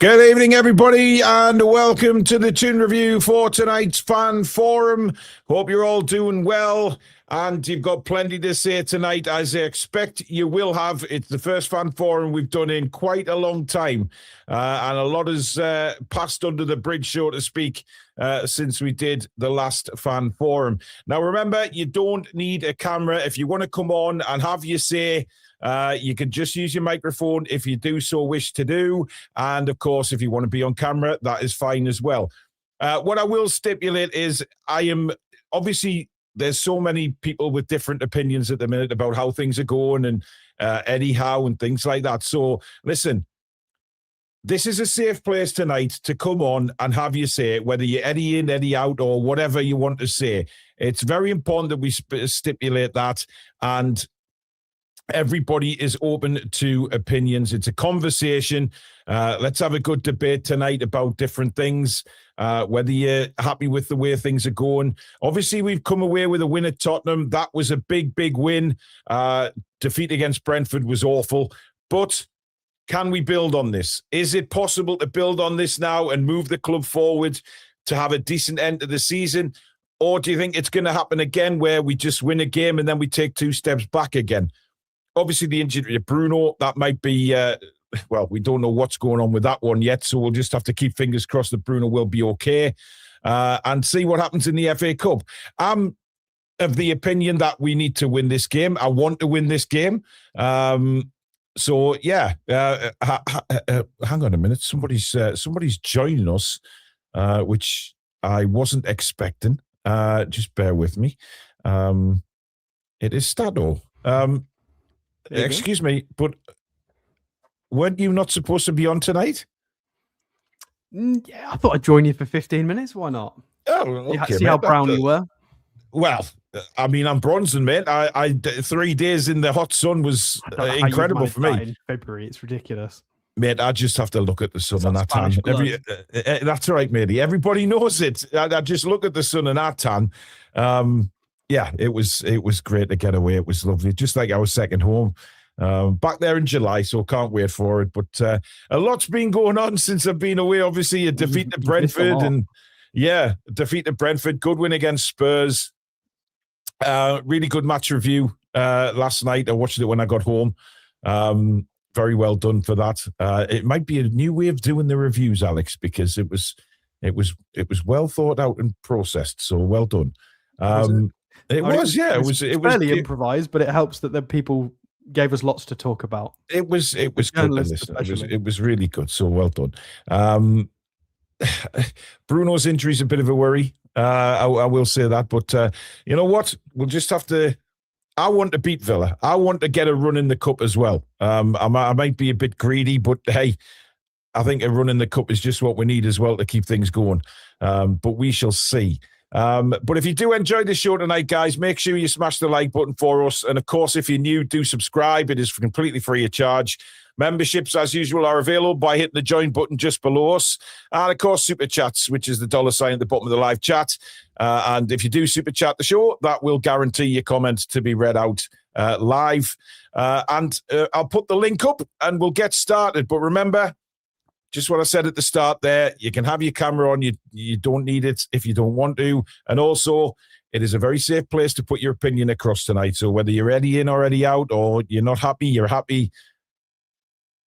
Good evening, everybody, and welcome to the Toon Review for tonight's Fan Forum. Hope you're all doing well, and you've got plenty to say tonight, as I expect you will have. It's the first Fan Forum we've done in quite a long time, and a lot has passed under the bridge, so to speak, since we did the last Fan Forum. Now, remember, you don't need a camera. If you want to come on and have your say, you can just use your microphone if you do so wish to do. And of course, if you want to be on camera, that is fine as well. What I will stipulate is obviously there's so many people with different opinions at the minute about how things are going and Eddie Howe and things like that. So listen, this is a safe place tonight to come on and have your say, whether you're Eddie in, Eddie out, or whatever you want to say. It's very important that we stipulate that, and everybody is open to opinions. It's a conversation. Let's have a good debate tonight about different things, whether you're happy with the way things are going. Obviously, we've come away with a win at Tottenham. That was a big, big win. Defeat against Brentford was awful. But can we build on this? Is it possible to build on this now and move the club forward to have a decent end to the season? Or do you think it's going to happen again where we just win a game and then we take 2 steps back again? Obviously, the injury to Bruno, that might be, well, we don't know what's going on with that one yet, so we'll just have to keep fingers crossed that Bruno will be okay and see what happens in the FA Cup. I'm of the opinion that we need to win this game. I want to win this game. So, yeah, hang on a minute. Somebody's joining us, which I wasn't expecting. Just bear with me. It is Stato. Excuse me, but weren't you not supposed to be on tonight? Yeah, I thought I'd join you for 15 minutes. Why not? Oh, okay, see how brown you were? Well, I mean, I'm bronzing, mate. I 3 days in the hot sun was incredible for me. In February, it's ridiculous. Mate, I just have to look at the sun and I tan. That's right, matey. Everybody knows it. I just look at the sun and I tan. Yeah, it was great to get away. It was lovely, just like our second home. Back there in July, so can't wait for it. But a lot's been going on since I've been away. Obviously, a defeat to Brentford, and defeat to Brentford. Good win against Spurs. Really good match review last night. I watched it when I got home. Very well done for that. It might be a new way of doing the reviews, Alex, because it was well thought out and processed. So well done. It was fairly improvised, but it helps that the people gave us lots to talk about. It was good. It was really good. So well done. Bruno's injury is a bit of a worry. I will say that, but you know what? We'll just have to. I want to beat Villa. I want to get a run in the cup as well. I might be a bit greedy, but hey, I think a run in the cup is just what we need as well to keep things going. But we shall see. But if you do enjoy the show tonight, guys, make sure you smash the like button for us. And of course, if you're new, do subscribe. It is completely free of charge. Memberships, as usual, are available by hitting the join button just below us. And of course, super chats, which is the $sign at the bottom of the live chat. And if you do super chat the show, that will guarantee your comment to be read out live. And I'll put the link up and we'll get started. But remember, just what I said at the start there, you can have your camera on. You don't need it if you don't want to. And also, it is a very safe place to put your opinion across tonight. So whether you're Eddie in or Eddie out, or you're not happy, you're happy,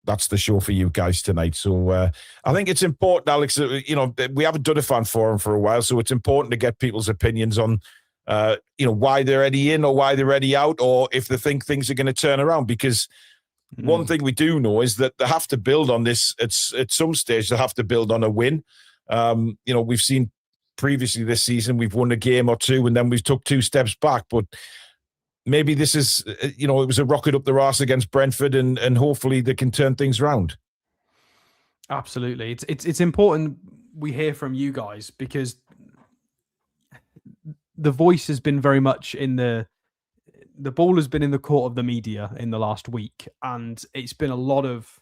that's the show for you guys tonight. So I think it's important, Alex, we haven't done a fan forum for a while, so it's important to get people's opinions on, why they're Eddie in or why they're Eddie out, or if they think things are going to turn around, because one thing we do know is that they have to build on this. It's at some stage they have to build on a win. We've seen previously this season we've won a game or two and then we've took 2 steps back. But maybe this is, it was a rocket up the arse against Brentford, and hopefully they can turn things around. Absolutely, it's important we hear from you guys, because the voice has been very much in the ball has been in the court of the media in the last week, and it's been a lot of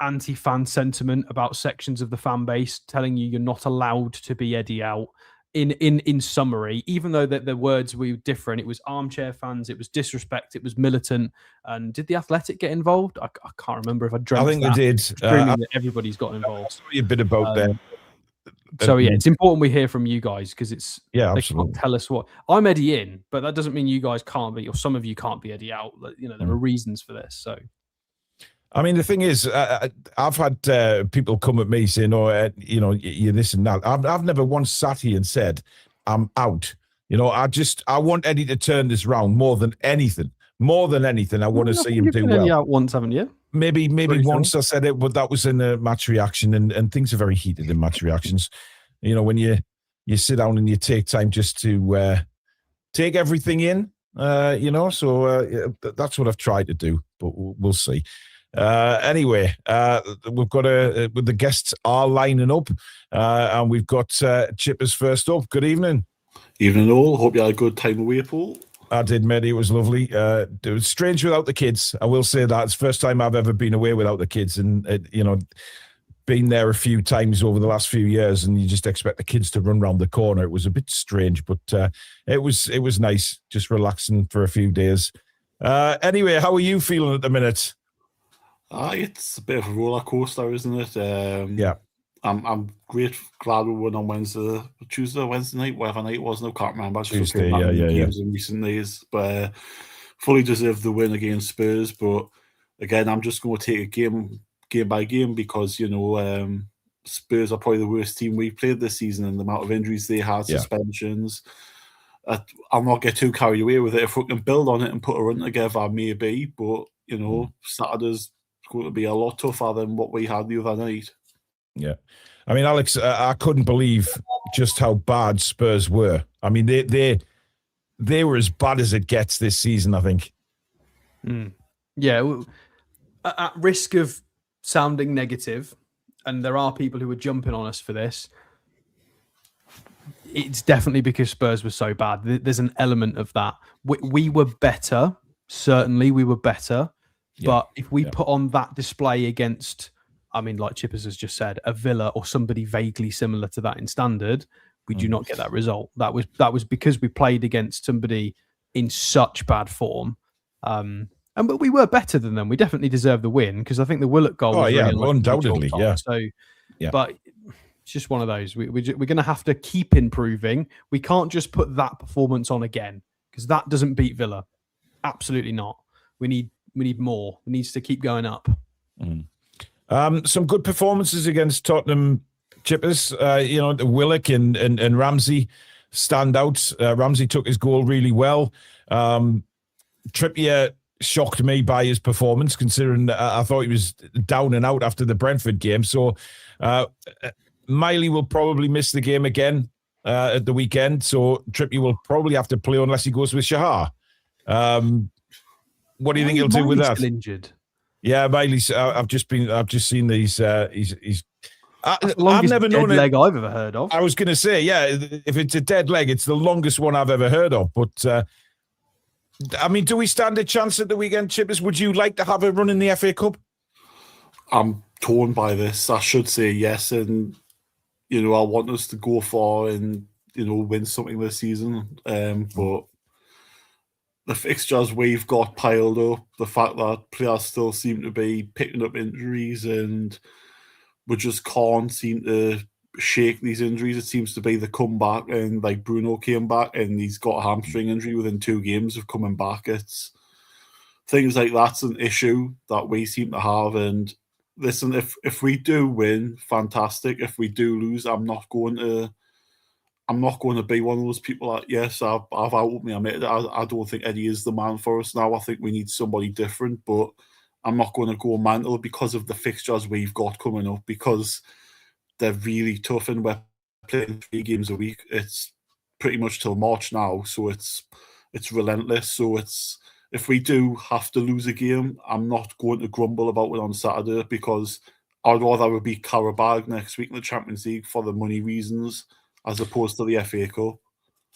anti-fan sentiment about sections of the fan base telling you you're not allowed to be Eddie out, in summary, even though the words were different, it was armchair fans, it was disrespect, it was militant. And did the Athletic get involved? I can't remember if I dreamt. I think they did. That everybody's got involved. I'll tell you a bit about that. So yeah, it's important we hear from you guys, because it's absolutely. They can't tell us what. I'm Eddie in, but that doesn't mean you guys can't be, or some of you can't be Eddie out. There are reasons for this. So, I mean, the thing is, I've had people come at me saying, "Oh, you this and that." I've never once sat here and said, "I'm out." I want Eddie to turn this round more than anything. More than anything, I want to see him do well. Eddie out once, haven't you? Maybe once I said it, but that was in a match reaction, and things are very heated in match reactions. When you sit down and you take time just to take everything in, so that's what I've tried to do, but we'll see. Anyway, we've got the guests are lining up, and we've got Chippers first up. Good evening. Evening all. Hope you had a good time away, Paul. I did, mate. It was lovely. It was strange without the kids. I will say that. It's the first time I've ever been away without the kids, and been there a few times over the last few years, and you just expect the kids to run around the corner. It was a bit strange, but it was nice, just relaxing for a few days. Anyway, how are you feeling at the minute? It's a bit of a roller coaster, isn't it? Yeah. I'm glad we won on Tuesday or Wednesday night, whatever night it was. I can't remember. Tuesday, games in recent days, but fully deserved the win against Spurs. But again, I'm just going to take a game by game, because Spurs are probably the worst team we've played this season, and the amount of injuries they had, suspensions. I'll not get too carried away with it. If we can build on it and put a run together, maybe. But Saturday's going to be a lot tougher than what we had the other night. Yeah. I mean, Alex, I couldn't believe just how bad Spurs were. I mean, they were as bad as it gets this season, I think. Yeah. At risk of sounding negative, and there are people who are jumping on us for this, it's definitely because Spurs were so bad. There's an element of that. We were better. Certainly, we were better. Yeah. But if we put on that display against, I mean, like Chippers has just said, a Villa or somebody vaguely similar to that in standard, we do not get that result. That was because we played against somebody in such bad form. But we were better than them. We definitely deserved the win, because I think the Willock goal was really undoubtedly, yeah. So, but it's just one of those. We're going to have to keep improving. We can't just put that performance on again, because that doesn't beat Villa. Absolutely not. We need more. It needs to keep going up. Some good performances against Tottenham, Chippers. Willock and Ramsey stand out. Ramsey took his goal really well. Trippier shocked me by his performance, considering I thought he was down and out after the Brentford game. So Miley will probably miss the game again at the weekend. So Trippier will probably have to play unless he goes with Shahar. What do you think he'll do with that? Still injured. Yeah, Miley's. I've just seen these. He's. I've never known a leg I've ever heard of. I was going to say, if it's a dead leg, it's the longest one I've ever heard of. But I mean, do we stand a chance at the weekend, Chippers? Would you like to have a run in the FA Cup? I'm torn by this. I should say yes, and I want us to go far and win something this season. But the fixtures we've got piled up, the fact that players still seem to be picking up injuries, and we just can't seem to shake these injuries. It seems to be the comeback, and like Bruno came back and he's got a hamstring injury within 2 games of coming back. It's things like that's an issue that we seem to have. And listen, if we do win, fantastic. If we do lose, I'm not going to be one of those people that, yes, I've out me. I don't think Eddie is the man for us now. I think we need somebody different, but I'm not going to go mental because of the fixtures we've got coming up, because they're really tough and we're playing 3 games a week. It's pretty much till March now, so it's relentless. So if we do have to lose a game, I'm not going to grumble about it on Saturday, because I'd rather it be Karabag next week in the Champions League for the money reasons, as opposed to the FA Cup.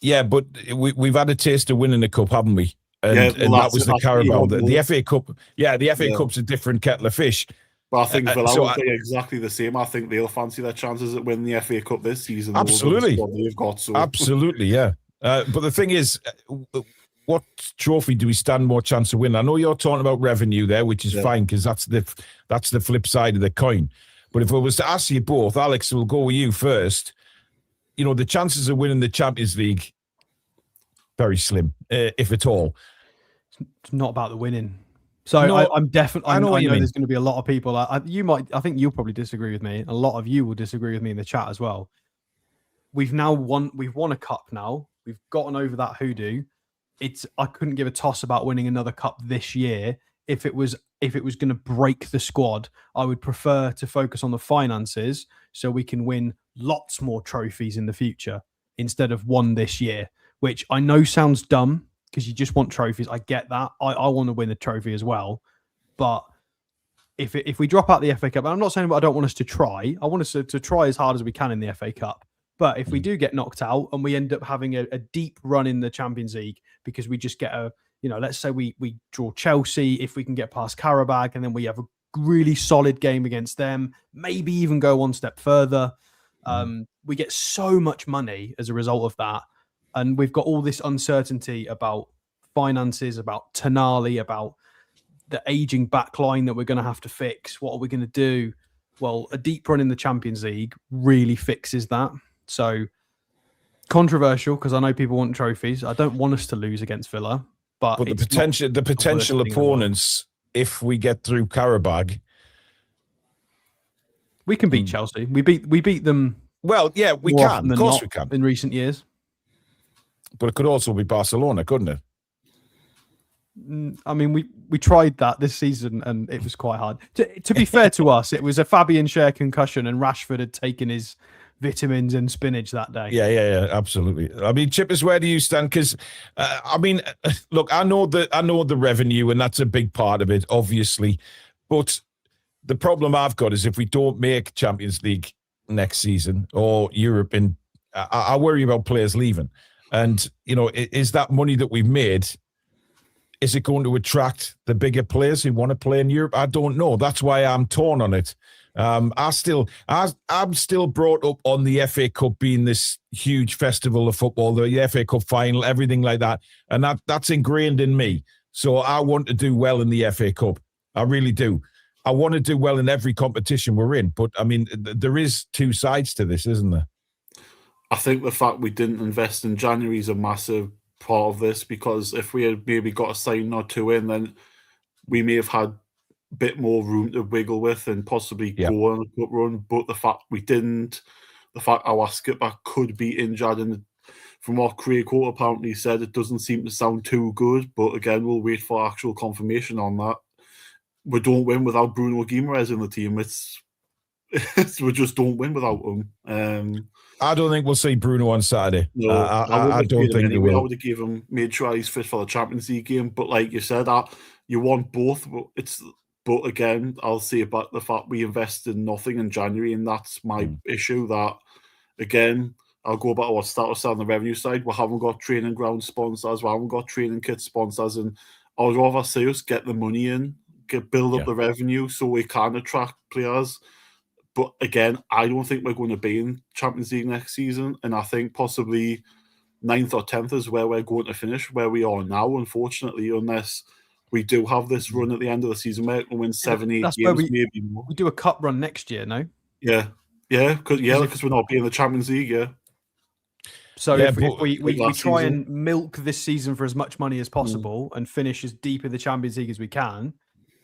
Yeah, but we've had a taste of winning the cup, haven't we? And that was the Carabao. The FA Cup, the FA Cup's a different kettle of fish. But I think Villa will be exactly the same. I think they'll fancy their chances at winning the FA Cup this season. Absolutely. They've got, so. Absolutely, yeah. But the thing is, what trophy do we stand more chance of winning? I know you're talking about revenue there, which is fine, because that's the flip side of the coin. But if I was to ask you both, Alex, we'll go with you first. You know, the chances of winning the Champions League, very slim, if at all. It's not about the winning. So No, I'm definitely. I know there's going to be a lot of people. I think you'll probably disagree with me. A lot of you will disagree with me in the chat as well. We've won a cup now. We've gotten over that hoodoo. I couldn't give a toss about winning another cup this year. If it was going to break the squad, I would prefer to focus on the finances so we can win lots more trophies in the future instead of one this year, which I know sounds dumb because you just want trophies. I get that. I want to win a trophy as well. But if we drop out the FA Cup, and I'm not saying I don't want us to try. I want us to try as hard as we can in the FA Cup. But if we do get knocked out and we end up having a deep run in the Champions League because we just get let's say we draw Chelsea, if we can get past Karabakh and then we have a really solid game against them, maybe even go one step further. We get so much money as a result of that. And we've got all this uncertainty about finances, about Tonali, about the aging backline that we're going to have to fix. What are we going to do? Well, a deep run in the Champions League really fixes that. So controversial because I know people want trophies. I don't want us to lose against Villa, but the potential opponents, if we get through Karabakh, we can beat Chelsea. We beat them. Well, yeah, we can. Of course, we can in recent years. But it could also be Barcelona, couldn't it? I mean, we tried that this season and it was quite hard. To be fair to us, it was a Fabian Schär concussion and Rashford had taken his vitamins and spinach that day. Yeah, absolutely. I mean, Chippers, where do you stand? Because, look, I know the revenue and that's a big part of it, obviously. But the problem I've got is if we don't make Champions League next season or Europe, I worry about players leaving. And, is that money that we've made, is it going to attract the bigger players who want to play in Europe? I don't know. That's why I'm torn on it. I'm still brought up on the FA Cup being this huge festival of football, the FA Cup final, everything like that. And that's ingrained in me. So I want to do well in the FA Cup. I really do. I want to do well in every competition we're in. But, I mean, there is two sides to this, isn't there? I think the fact we didn't invest in January is a massive part of this, because if we had maybe got a sign or two in, then we may have had a bit more room to wiggle with and possibly go on a cup run. But the fact we didn't, the fact our skipper could be injured, and from what Craig Court apparently said, it doesn't seem to sound too good. But again, we'll wait for actual confirmation on that. We don't win without Bruno Guimaraes in the team. We just don't win without him. I don't think we'll see Bruno on Saturday. No, I don't think we will. I would have given him, made sure he's fit for the Champions League game. But like you said, you want both. But again, I'll say about the fact we invested nothing in January, and that's my issue. That again, I'll go back to what Stat was saying on the revenue side. We haven't got training ground sponsors. We haven't got training kit sponsors, and I would rather see us get the money in, build up the revenue, so we can attract players. But again, I don't think we're going to be in Champions League next season. And I think possibly 9th or 10th is where we're going to finish, where we are now, unfortunately, unless we do have this run at the end of the season where we'll win 7-8 games, maybe more. We do a cup run next year, no? Yeah, because we're not being in the Champions League, So if we try and milk this season for as much money as possible and finish as deep in the Champions League as we can,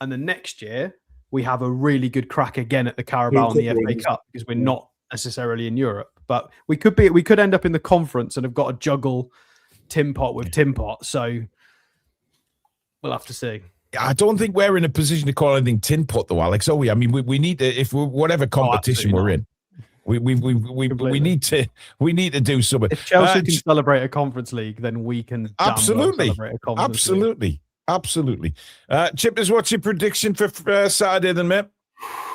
and then next year we have a really good crack again at the Carabao and the FA Cup because we're not necessarily in Europe. But we could end up in the conference and have got to juggle Tim Pot with Tim Pot. So we'll have to see. I don't think we're in a position to call anything tin pot though, Alex. Are we? I mean, we need to, if we're whatever competition we're in, we need to do something. If Chelsea can celebrate a Conference League, then we can celebrate a Conference League. Absolutely. Chippers, what's your prediction for Saturday then, mate?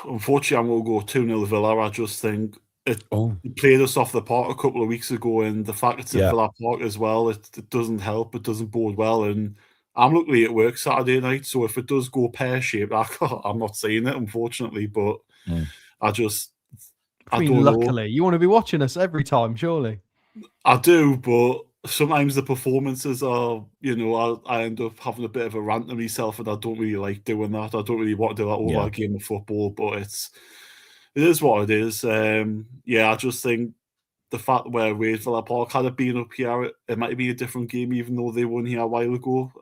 Unfortunately, I'm going to go 2-0 Villa. I just think it played us off the park a couple of weeks ago, and the fact it's at Villa Park as well, it doesn't help. It doesn't bode well, and I'm luckily at work Saturday night, so if it does go pear-shaped, I'm not saying it, unfortunately, but I don't know. Luckily, you want to be watching us every time, surely. I do, but sometimes the performances are, I end up having a bit of a rant to myself, and I don't really like doing that. I don't really want to do that over a game of football, but it is what it is. I just think the fact where Villa Park had it been up here, it might be a different game, even though they won here a while ago.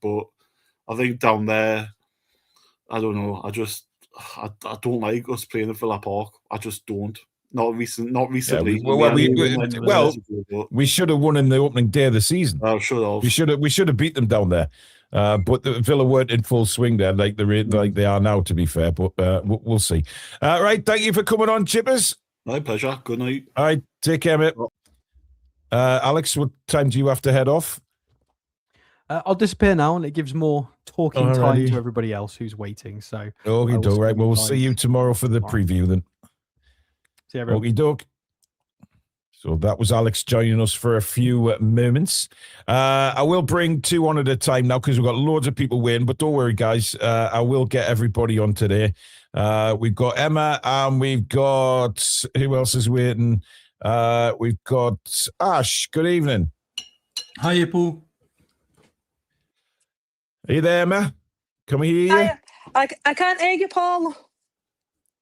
But I think down there, I don't know. I don't like us playing at Villa Park. I just don't. Not recently. We should have won in the opening day of the season. I should have. We should have beat them down there. But the Villa weren't in full swing there, like they are now. To be fair, but we'll see. Right, thank you for coming on, Chippers. My pleasure. Good night. All right, take care, mate. Alex, what time do you have to head off? I'll disappear now, and it gives more talking time to everybody else who's waiting. So, okay, right. Well, we'll see you tomorrow for the preview then. See everyone. Okie doke. So that was Alex joining us for a few moments. I will bring two on at a time now because we've got loads of people waiting, but don't worry, guys. I will get everybody on today. We've got Emma and we've got, who else is waiting? We've got Ash. Good evening. Hiya, Paul. Are you there, Emma? Can we hear you? I can't hear you, Paul.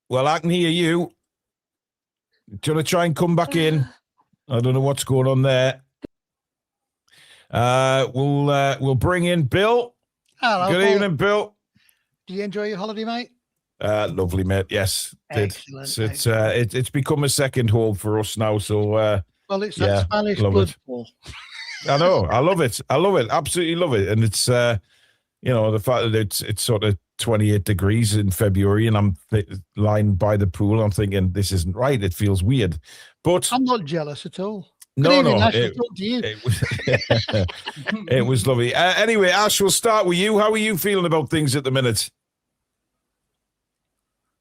Well, I can hear you. Do you want to try and come back in? I don't know what's going on there. We'll bring in Bill. Hello, Good evening, Bill. Did you enjoy your holiday, mate? Lovely, mate. Yes, did. It's become a second home for us now. So, well, it's that Spanish blood, Paul. I know. I love it. Absolutely love it. And it's, the fact that it's sort of 28 degrees in February and I'm lying by the pool. I'm thinking this isn't right. It feels weird, but I'm not jealous at all. No, Ash, talk to you. It was lovely. Anyway, Ash, we'll start with you. How are you feeling about things at the minute?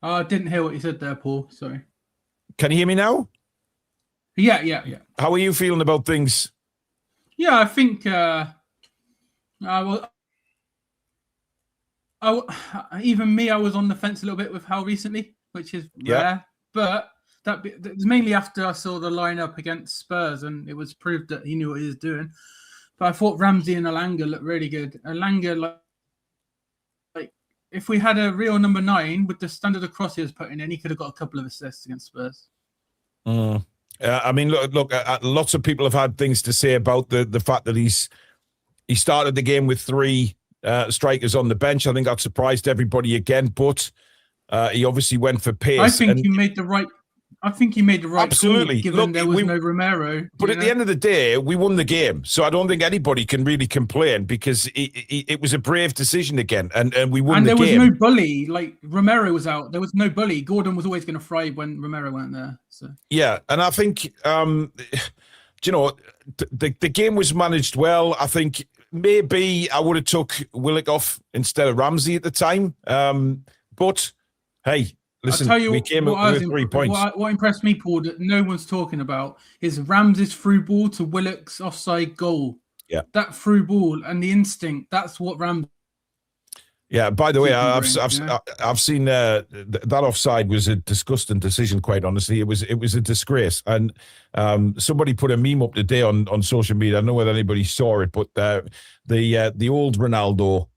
I didn't hear what you said there, Paul. Sorry. Can you hear me now? Yeah. How are you feeling about things? Yeah, I think even me, I was on the fence a little bit with Howe recently, which is rare. But that was mainly after I saw the lineup against Spurs, and it was proved that he knew what he was doing. But I thought Ramsey and Elanga looked really good. Elanga, like if we had a real number 9 with the standard of cross he was putting in, he could have got a couple of assists against Spurs. I mean, look. Lots of people have had things to say about the fact that he started the game with 3 strikers on the bench. I think that surprised everybody again, but he obviously went for pace. I think he made the right absolutely call, given there was no Romero. But at the end of the day, we won the game, so I don't think anybody can really complain because it was a brave decision again, and we won the game. And there was no bully. Like Romero was out, there was no bully. Gordon was always going to fry when Romero went there. So yeah, and I think the game was managed well. I think maybe I would have took Willock off instead of Ramsey at the time, but hey. Listen, we came up with 3 points. What impressed me, Paul, that no one's talking about is Ramsey's through ball to Willock's offside goal. Yeah. That through ball and the instinct, that's what Ramsey... Yeah, by the way, I've seen that offside was a disgusting decision, quite honestly. It was a disgrace. And somebody put a meme up today on social media. I don't know whether anybody saw it, but the old Ronaldo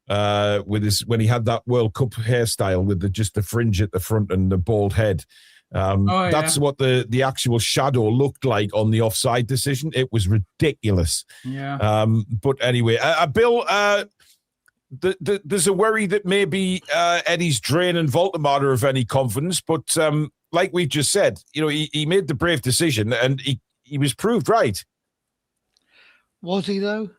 when he had that World Cup hairstyle with just the fringe at the front and the bald head. That's what the actual shadow looked like on the offside decision. It was ridiculous. Yeah. But anyway, Bill, there's a worry that maybe Eddie's draining Voldemort of any confidence, but like we just said, he made the brave decision and he was proved right. Was he though?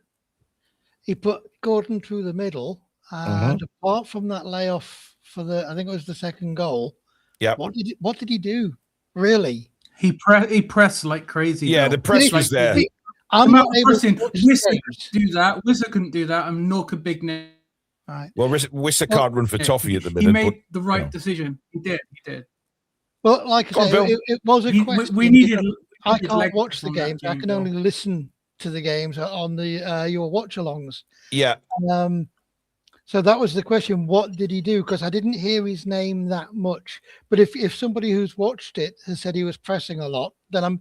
He put Gordon through the middle, and apart from that layoff for I think it was the second goal. Yeah. What did he do? Really? He pressed like crazy. Yeah, the press was there. I'm not able to do that. Wissa couldn't do that, and nor could Big Nick. Right. Well, Wissa can't run for toffee at the minute. He made the right decision. He did. Well, like I say, it was a question. We needed. I can't watch the games. I can only listen to the games on the your watch-alongs. Yeah. So that was the question. What did he do? Because I didn't hear his name that much. But if somebody who's watched it has said he was pressing a lot, then I'm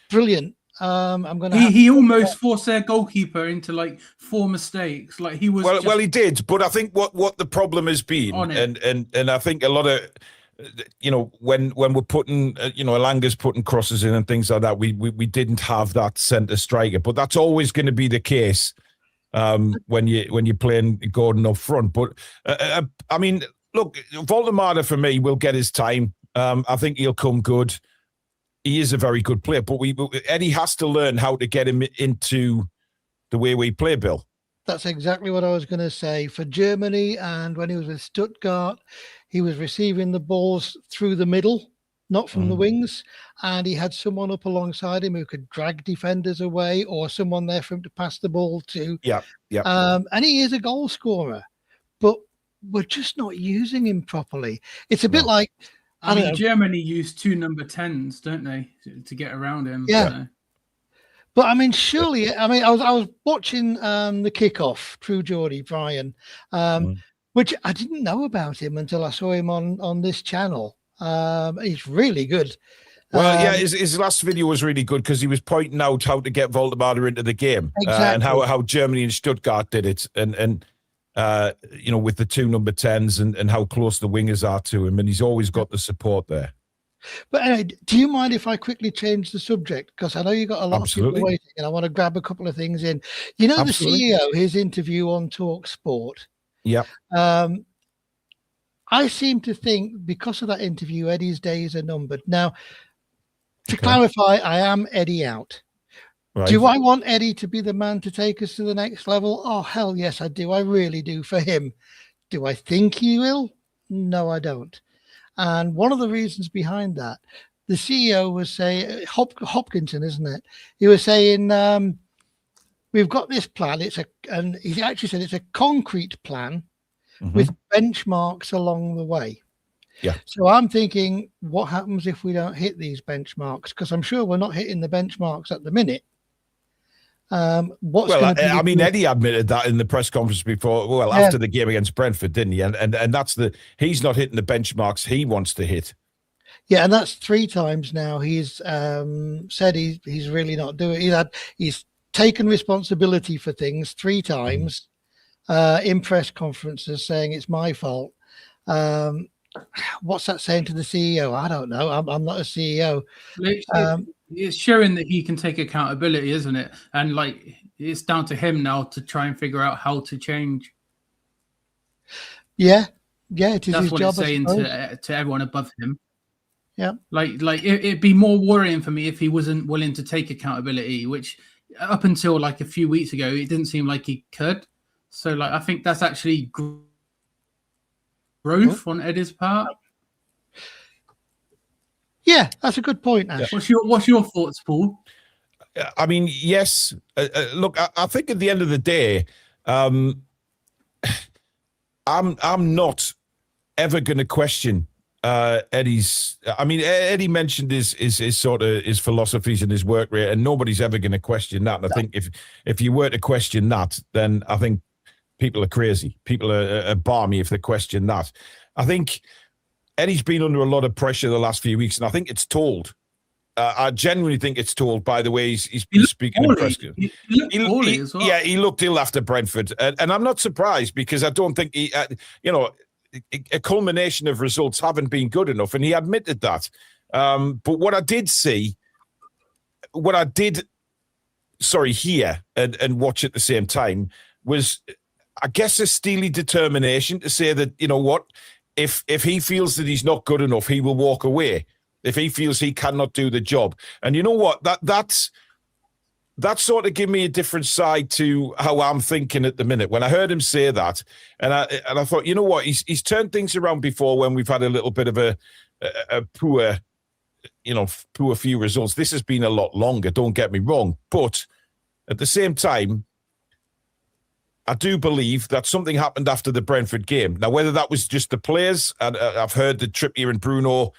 brilliant. I'm gonna. He almost forced their goalkeeper into like 4 mistakes. Like he was. Well, he did. But I think what the problem has been, and I think a lot of, when we're putting, Elanga's putting crosses in and things like that, we didn't have that centre striker. But that's always going to be the case. When you're playing Gordon up front. But I mean, look, Voldemar for me will get his time. I think he'll come good. He is a very good player, but Eddie has to learn how to get him into the way we play, Bill. That's exactly what I was going to say. For Germany, and when he was with Stuttgart, he was receiving the balls through the middle, not from the wings, and he had someone up alongside him who could drag defenders away, or someone there for him to pass the ball to. Yeah. And he is a goal scorer, but we're just not using him properly. It's a bit like, I mean, Germany use 2 number 10s, don't they, to get around him? Yeah. So. But I mean, surely, I was watching the kickoff, True Geordie, Brian, which I didn't know about him until I saw him on this channel. He's really good. Well, his last video was really good because he was pointing out how to get Voldemar into the game, exactly. And how Germany and Stuttgart did it, and with the 2 number 10s and how close the wingers are to him, and he's always got the support there. But anyway, do you mind if I quickly change the subject? Because I know you got a lot of people waiting, and I want to grab a couple of things in. The CEO, his interview on Talk Sport. Yeah. I seem to think because of that interview, Eddie's days are numbered. Now, to clarify, I am Eddie out. Right. Do I want Eddie to be the man to take us to the next level? Oh, hell yes, I do. I really do for him. Do I think he will? No, I don't. And one of the reasons behind that, the CEO was saying, Hopkinson, isn't it? He was saying, we've got this plan. And he actually said it's a concrete plan with benchmarks along the way. Yeah. So I'm thinking, what happens if we don't hit these benchmarks? Because I'm sure we're not hitting the benchmarks at the minute. Eddie admitted that in the press conference before, after the game against Brentford, didn't he? And that's he's not hitting the benchmarks he wants to hit. Yeah, and that's 3 times now he's said he's really not doing it. He's taken responsibility for things 3 times in press conferences, saying it's my fault. What's that saying to the CEO? I don't know. I'm not a CEO. It's showing that he can take accountability, isn't it? And it's down to him now to try and figure out how to change. Yeah, it is. That's his what job, it's saying to everyone above him. Yeah, it'd be more worrying for me if he wasn't willing to take accountability, which up until a few weeks ago, it didn't seem like he could. So I think that's actually growth on Eddie's part. Yeah, that's a good point, Ash. What's your thoughts, Paul? I mean, yes. Look, I think at the end of the day, I'm not ever going to question Eddie's. I mean, Eddie mentioned his sort of his philosophies and his work rate, and nobody's ever going to question that. And I think if you were to question that, then I think people are crazy. People are balmy if they question that. I think Eddie's been under a lot of pressure the last few weeks, and I think it's told. I genuinely think it's told by the way he's been speaking in press. He looked poorly as well. Yeah, he looked ill after Brentford, and I'm not surprised because I don't think he, a culmination of results haven't been good enough, and he admitted that. But what I did hear and watch at the same time was, I guess, a steely determination to say that, you know what, if he feels that he's not good enough, he will walk away. If he feels he cannot do the job. And you know what? That sort of gave me a different side to how I'm thinking at the minute. When I heard him say that, and I thought, you know what? He's turned things around before when we've had a little bit of a poor few results. This has been a lot longer, don't get me wrong. But at the same time, I do believe that something happened after the Brentford game. Now, whether that was just the players, and I've heard that Trippier and Bruno,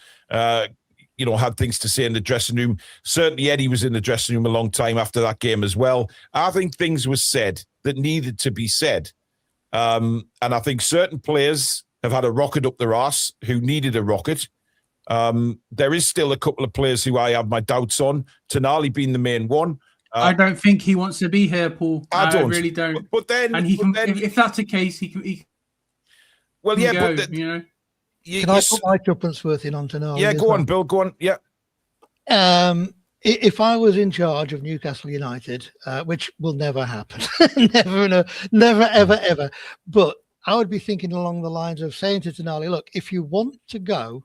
had things to say in the dressing room. Certainly Eddie was in the dressing room a long time after that game as well. I think things were said that needed to be said. And I think certain players have had a rocket up their arse who needed a rocket. There is still a couple of players who I have my doubts on, Toon Army being the main one. I don't think he wants to be here, Paul. I really don't. But then, and if that's the case, he can go, but can I put my tuppence worth in on Toon Army? Yeah, go on, Bill. Go on. Yeah. If I was in charge of Newcastle United, which will never happen, never, ever. But I would be thinking along the lines of saying to Toon Army, look, if you want to go,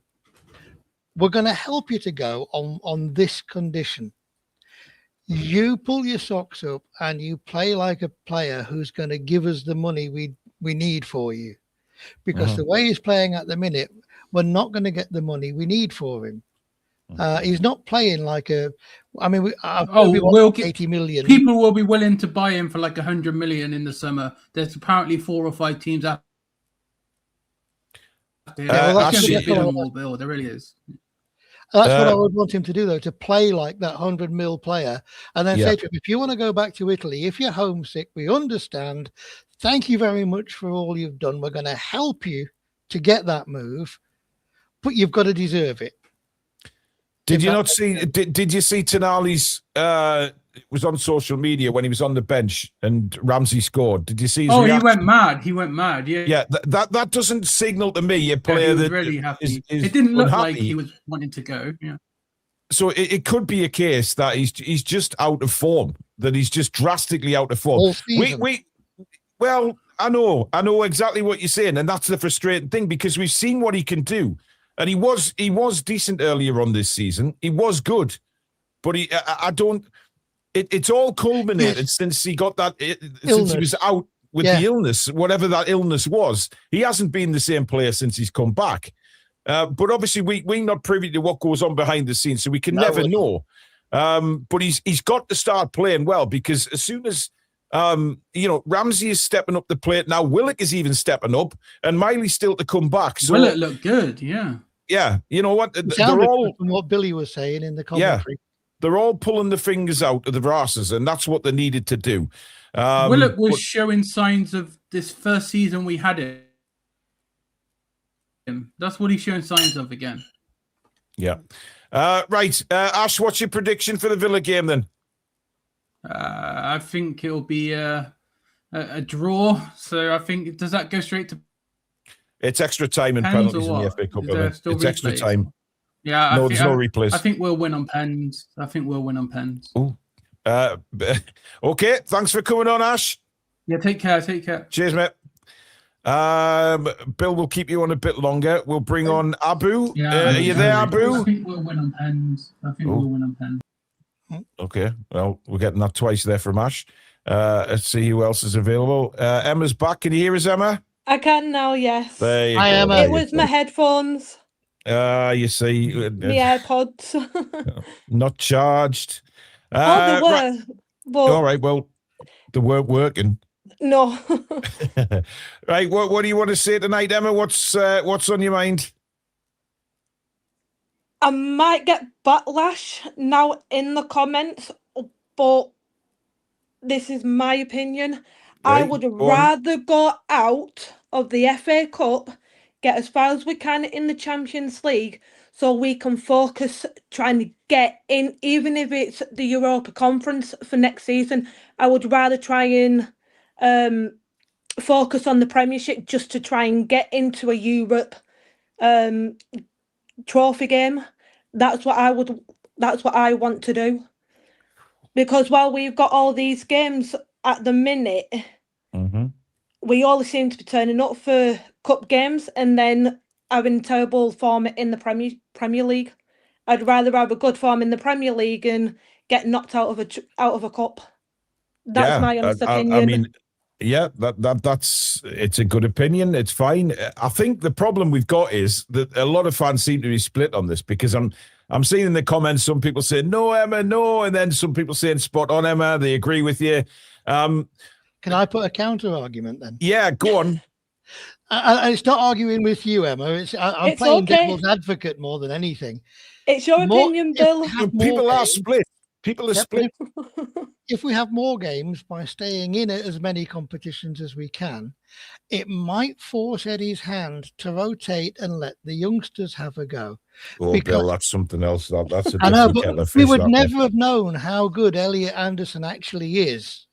we're going to help you to go on this condition. You pull your socks up and you play like a player who's going to give us the money we need for you. Because the way he's playing at the minute, we're not going to get the money we need for him. He's not playing like a. I mean, we'll get 80 million. People will be willing to buy him for like 100 million in the summer. There's apparently 4 or 5 teams out there. That's going to be a bit more, Bill. There really is. That's what I would want him to do, though, to play like that 100 mil player and then say to him, if you want to go back to Italy, if you're homesick, we understand. Thank you very much for all you've done. We're going to help you to get that move, but you've got to deserve it. Did you not see? Did you see Toon Army's? It was on social media when he was on the bench and Ramsey scored. Did you see? His reaction? He went mad. He went mad. Yeah. Yeah. That doesn't signal to me a player that really happy. Is it didn't look unhappy. like he was wanting to go. Yeah. So it could be a case that he's just out of form. That he's just drastically out of form. Well, I know exactly what you're saying, and that's the frustrating thing because we've seen what he can do. And he was decent earlier on this season. He was good, but it's all culminated since he got that. Since he was out with the illness, whatever that illness was. He hasn't been the same player since he's come back. But obviously, we're not privy to what goes on behind the scenes, so we can never know. But he's got to start playing well because as soon as Ramsey is stepping up the plate now. Willock is even stepping up, and Miley's still to come back. So Willock looked good, yeah. Yeah, you know what? They're all from what Billy was saying in the commentary. Yeah, they're all pulling the fingers out of the asses, and that's what they needed to do. Willock was showing signs of this first season we had it. That's what he's showing signs of again. Yeah. Right, Ash, what's your prediction for the Villa game then? I think it'll be a draw. So I think, does that go straight to? It's extra time and penalties in the FA Cup. It's extra time. Yeah, there's no replays. I think we'll win on pens. Ooh. Okay, thanks for coming on, Ash. Yeah, take care. Cheers, mate. Bill will keep you on a bit longer. We'll bring on Abu. Are you there, Abu? I think we'll win on pens. Okay, well, we're getting that twice there from Ash. Let's see who else is available. Emma's back. Can you hear us, Emma? I can now, yes. There you go. Emma. It was my headphones. You see. The AirPods. Not charged. They were. Right. But all right, well, they weren't working. No. Right, what do you want to say tonight, Emma? What's on your mind? I might get backlash now in the comments, but this is my opinion. Right, I would rather go out of the FA Cup, get as far as we can in the Champions League, so we can focus trying to get in, even if it's the Europa Conference for next season. I would rather try and focus on the Premiership just to try and get into a Europe trophy game. That's what I want to do. Because while we've got all these games at the minute, we all seem to be turning up for cup games and then having terrible form in the Premier League. I'd rather have a good form in the Premier League and get knocked out of a cup. That's my honest opinion. I mean, yeah, that's it's a good opinion. It's fine. I think the problem we've got is that a lot of fans seem to be split on this because I'm seeing in the comments some people saying no, Emma, no, and then some people saying spot on, Emma. They agree with you. Can I put a counter argument then? Yeah, go on. It's not arguing with you, Emma. I'm It's playing okay. devil's advocate more than anything. It's your opinion, Bill. People are split. People are split. If we have more games by staying in as many competitions as we can, it might force Eddie's hand to rotate and let the youngsters have a go. Oh, Bill, that's something else. That's a I know, different but kettle of fish. we would never have known how good Elliot Anderson actually is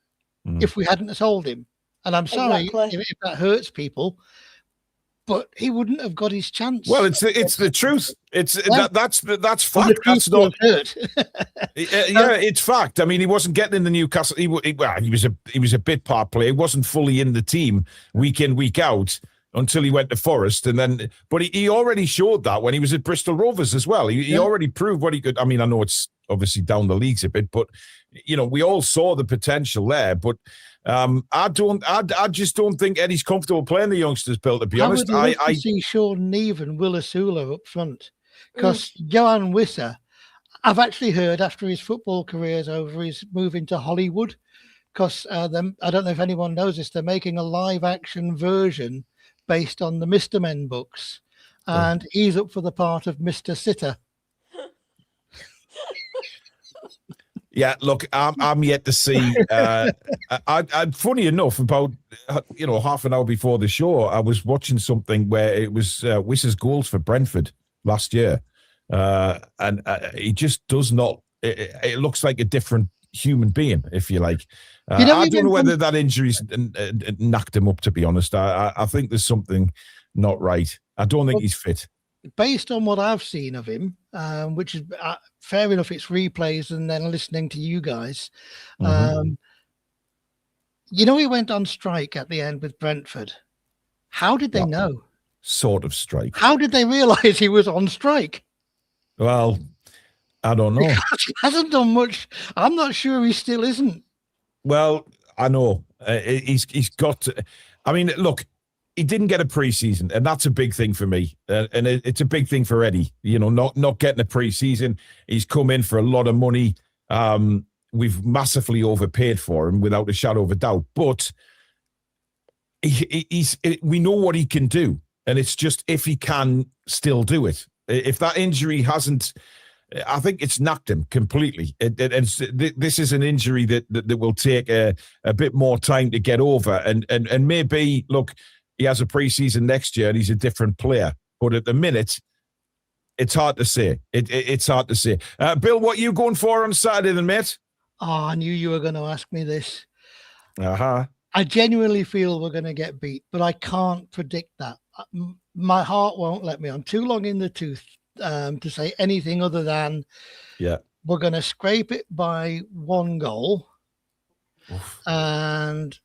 if we hadn't sold him. And I'm sorry if that hurts people, but he wouldn't have got his chance. Well, it's the truth. It's that's fact. That's not hurt. it's fact. I mean, he wasn't getting in the Newcastle. He was a bit part player. He wasn't fully in the team week in, week out until he went to Forest, and then. But he already showed that when he was at Bristol Rovers as well. He already proved what he could. I mean, I know it's obviously down the leagues a bit, but we all saw the potential there. But I just don't think Eddie's comfortable playing the youngsters, Bill, to be honest. I see Sean Neve and Will Asula up front because Johan Wisser, I've actually heard after his football career is over, he's moving to Hollywood because I don't know if anyone knows this, they're making a live action version based on the Mr. Men books, and he's up for the part of Mr. Sitter. Yeah, look, I'm yet to see. Funny enough, about half an hour before the show, I was watching something where it was Wisser's goals for Brentford last year, and he just does not. It looks like a different human being, if you like. I don't know whether that injury's knocked him up. To be honest, I think there's something not right. I don't think he's fit. Based on what I've seen of him, which is fair enough, it's replays and then listening to you guys. He went on strike at the end with Brentford. How did they know? Sort of strike. How did they realise he was on strike? Well, I don't know. Because he hasn't done much. I'm not sure he still isn't. Well, I know. He's got to, I mean, look, he didn't get a preseason, and that's a big thing for me. And it's a big thing for Eddie, not getting a preseason. He's come in for a lot of money. We've massively overpaid for him without a shadow of a doubt. But we know what he can do. And it's just if he can still do it. If that injury hasn't, I think it's knocked him completely. This is an injury that will take a bit more time to get over. And maybe, look, he has a preseason next year and he's a different player. But at the minute, it's hard to say. It's hard to say. Bill, what are you going for on Saturday then, mate? Oh, I knew you were going to ask me this. Uh-huh. I genuinely feel we're going to get beat, but I can't predict that. My heart won't let me. I'm too long in the tooth to say anything other than we're going to scrape it by 1 goal. Oof. And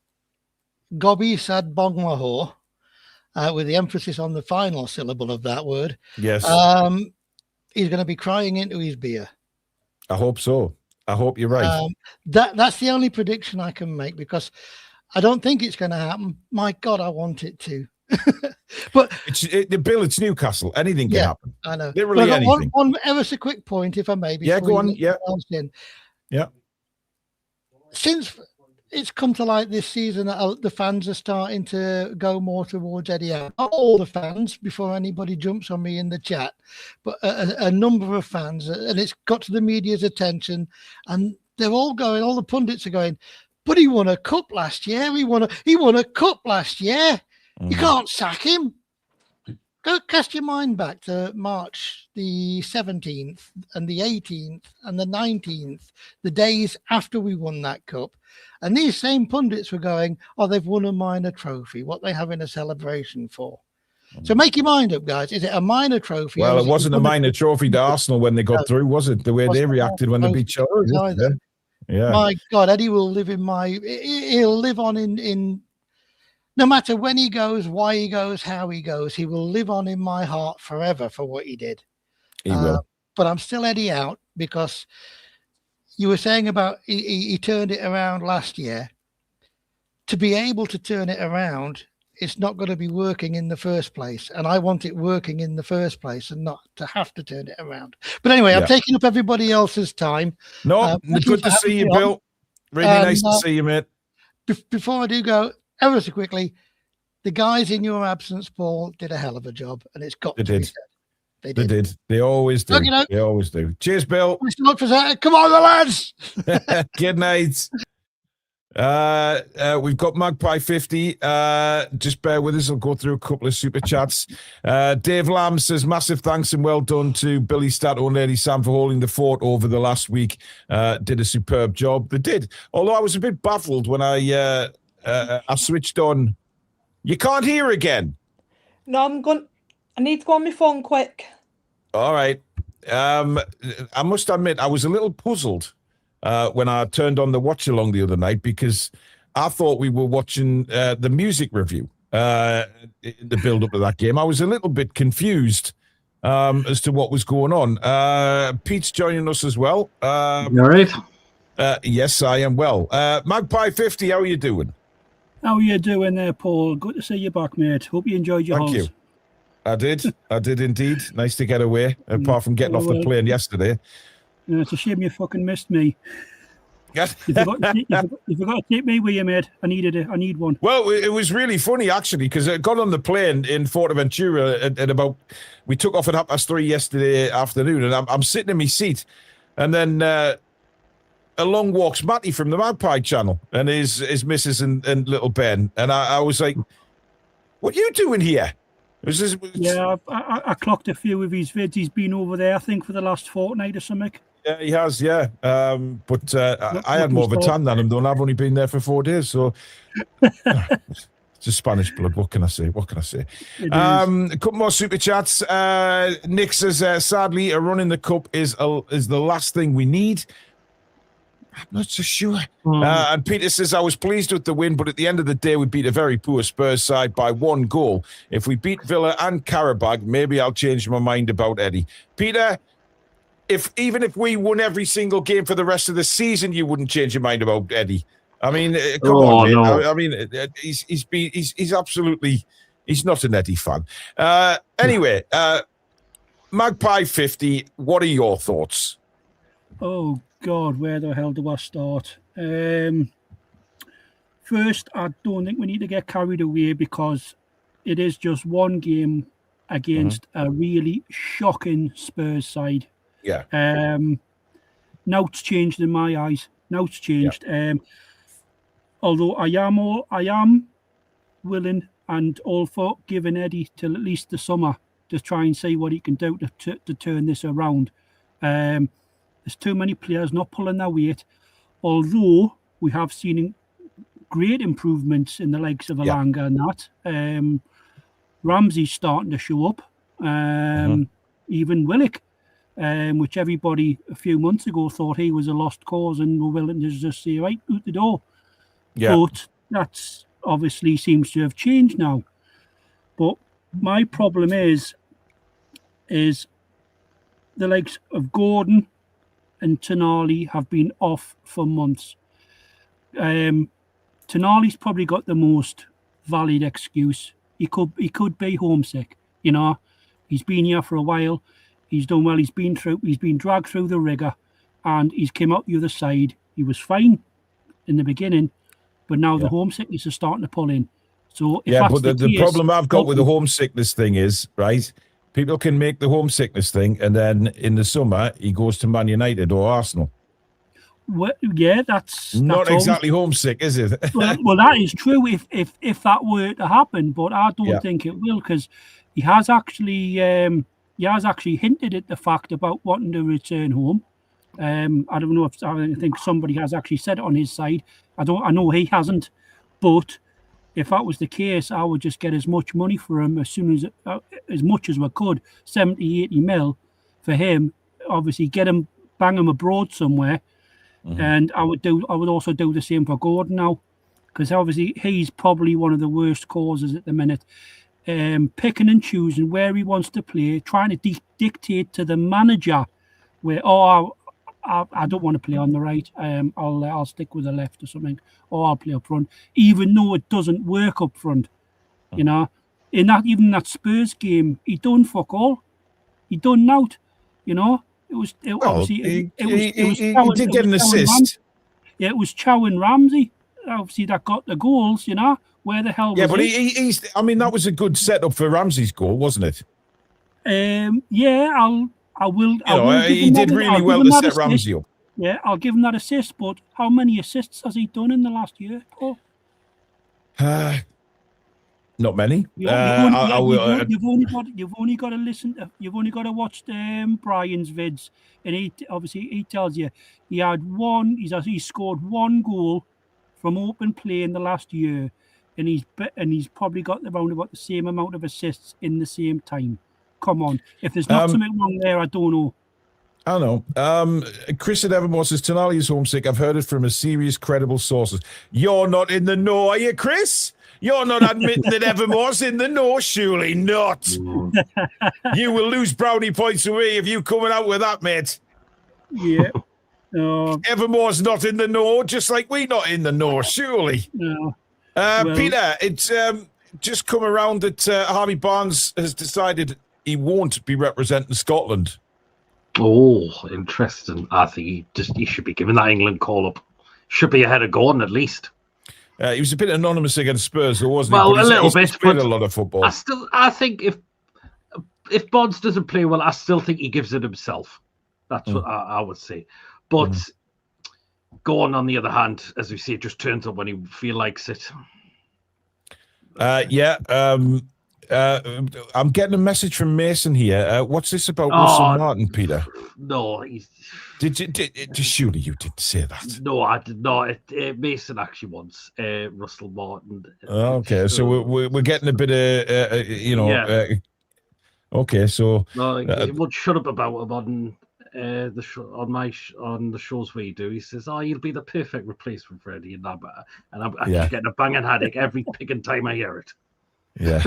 Gobi Sad Bongwaho, with the emphasis on the final syllable of that word. Yes. He's going to be crying into his beer. I hope so. I hope you're right. That's the only prediction I can make because I don't think it's going to happen. My God, I want it to. But Bill, it's Newcastle. Anything can happen. I know. Literally anything. One ever so quick point, if I may. Go on. Yeah. Yeah. Since it's come to light this season that the fans are starting to go more towards Eddie Howe. Not all the fans, before anybody jumps on me in the chat, but a number of fans, and it's got to the media's attention, and they're all going. All the pundits are going, but he won a cup last year. He won a cup last year. You can't sack him. Go cast your mind back to March the 17th and the 18th and the 19th, the days after we won that cup. And these same pundits were going, they've won a minor trophy. What they having a celebration for? So make your mind up, guys. Is it a minor trophy? Well, it wasn't a minor trophy to Arsenal when they got through, was it? The way they reacted when they beat Chelsea. Yeah. My God, Eddie will live he'll live on in no matter when he goes, why he goes, how he goes, he will live on in my heart forever for what he did. He will. But I'm still Eddie out because you were saying about he turned it around last year. To be able to turn it around, it's not going to be working in the first place. And I want it working in the first place and not to have to turn it around. But anyway, I'm taking up everybody else's time. No, good to see you, Bill. Really nice to see you, mate. Before I do go, ever so quickly, the guys in your absence, Paul, did a hell of a job, and it's got to be said. They did. They always do. Okay, They always do. Cheers, Bill. Look for that. Come on, the lads. Good night. We've got Magpie 50. Just bear with us. I'll go through a couple of super chats. Dave Lamb says, massive thanks and well done to Billy Stato and Lady Sam for holding the fort over the last week. Did a superb job. They did. Although I was a bit baffled when I switched on. You can't hear again. No, I need to go on my phone quick. All right. I must admit, I was a little puzzled when I turned on the watch along the other night, because I thought we were watching the music review in the build up of that game. I was a little bit confused as to what was going on. Pete's joining us as well. You all right? Yes, I am well. Magpie 50, how are you doing? How are you doing there, Paul? Good to see you back, mate. Hope you enjoyed your Thank holidays. you. I did indeed. Nice to get away, apart from getting off the plane yesterday. It's a shame you fucking missed me. Yes. You forgot to take me with you, mate. I need one. Well, it was really funny, actually, because I got on the plane in Forteventura at about, we took off at 3:30 yesterday afternoon, and I'm sitting in my seat, and then along walks Matty from the Magpie channel and his missus and little Ben, and I was like, what are you doing here? Yeah, I clocked a few of his vids. He's been over there, I think, for the last fortnight or something. Yeah, he has, yeah. But I had more of a tan than him, though, and I've only been there for 4 days, so it's just Spanish blood. What can I say? A couple more super chats. Nick says, sadly, a run in the cup is the last thing we need. I'm not so sure. And Peter says, I was pleased with the win, but at the end of the day, we beat a very poor Spurs side by 1 goal. If we beat Villa and Karabakh, maybe I'll change my mind about Eddie. Peter, even if we won every single game for the rest of the season, you wouldn't change your mind about Eddie. I mean, come on, no. I mean, he's absolutely, he's not an Eddie fan. Anyway, Magpie 50, what are your thoughts? Oh, God, where the hell do I start? First, I don't think we need to get carried away, because it is just one game against a really shocking Spurs side. Yeah. Now it's changed in my eyes. Now it's changed. Yeah. Although I am willing and all for giving Eddie till at least the summer to try and see what he can do to turn this around. There's too many players not pulling their weight, although we have seen great improvements in the likes of Alanga and that. Ramsey's starting to show up, even Willock, which everybody a few months ago thought he was a lost cause and were willing to just say, right, out the door. Yeah. But that's obviously seems to have changed now. But my problem is the likes of Gordon and Tonali have been off for months. Tonali's probably got the most valid excuse. He could be homesick. You know, he's been here for a while. He's done well. He's been dragged through the rigor, and he's came out the other side. He was fine in the beginning, but now the homesickness is starting to pull in. So but the problem I've got with the homesickness thing is, right, people can make the homesickness thing, and then in the summer he goes to Man United or Arsenal. Well, yeah, that's not exactly homesick, is it? well, that is true if that were to happen, but I don't think it will, because he has actually hinted at the fact about wanting to return home. I don't know if I think somebody has actually said it on his side. I know he hasn't, but if that was the case, I would just get as much money for him as much as we could, 70, 80 mil for him. Obviously, bang him abroad somewhere. And I would also do the same for Gordon now, because obviously he's probably one of the worst causes at the minute. Picking and choosing where he wants to play, trying to dictate to the manager where, I don't want to play on the right. I'll stick with the left or something, or I'll play up front, even though it doesn't work up front. You know, even that Spurs game, he done fuck all. He done out. You know. He did get an assist. It was Chow and Ramsey, obviously, that got the goals, you know, Where the hell was Yeah, but he? he's. I mean, that was a good setup for Ramsey's goal, wasn't it? Yeah, I will. He did really well to set Ramsey up. Yeah, I'll give him that assist. But how many assists has he done in the last year, Paul? Not many. You've only got to listen. You've only got to watch Brian's vids, and he tells you he had one. He scored one goal from open play in the last year, and he's probably got around about the same amount of assists in the same time. Come on, if there's not something wrong there, I don't know. I know. Chris at Evermore says Tonali is homesick. I've heard it from a serious, credible sources. You're not in the know, are you, Chris? You're not admitting that Evermore's in the know, surely not. You will lose brownie points away if you coming out with that, mate. Yeah. Evermore's not in the know, just like we not in the know, surely. No. Peter, it's just come around that Harvey Barnes has decided he won't be representing Scotland. Oh, interesting. I think he should be given that England call-up. Should be ahead of Gordon at least. He was a bit anonymous against Spurs, though, wasn't he? Well, a little bit. He's played a lot of football. I think if Bonds doesn't play well, I still think he gives it himself. That's what I would say. But Gordon, on the other hand, as we see, it just turns up when he feels likes it. I'm getting a message from Mason here. What's this about Russell Martin, Peter? No, surely you didn't say that. No, I did not. Mason actually wants Russell Martin. Okay, so we're getting a bit of okay, so he would shut up about him on the show, on the shows we do. He says, "Oh, you'll be the perfect replacement for Eddie," and I'm actually getting a banging headache every picking time I hear it. Yeah.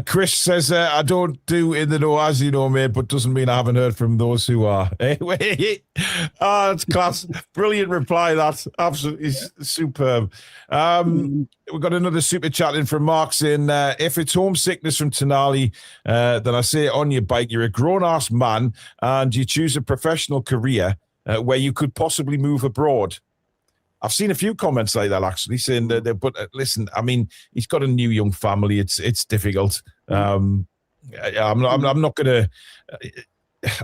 Chris says, I don't do in the know, as you know, mate, but doesn't mean I haven't heard from those who are. That's class. Brilliant reply. That's absolutely superb. We've got another super chat in from Mark saying, if it's homesickness from Tonali, then I say on your bike, you're a grown-ass man and you choose a professional career where you could possibly move abroad. I've seen a few comments like that actually saying that. But listen, I mean, he's got a new young family. It's difficult. I'm not gonna.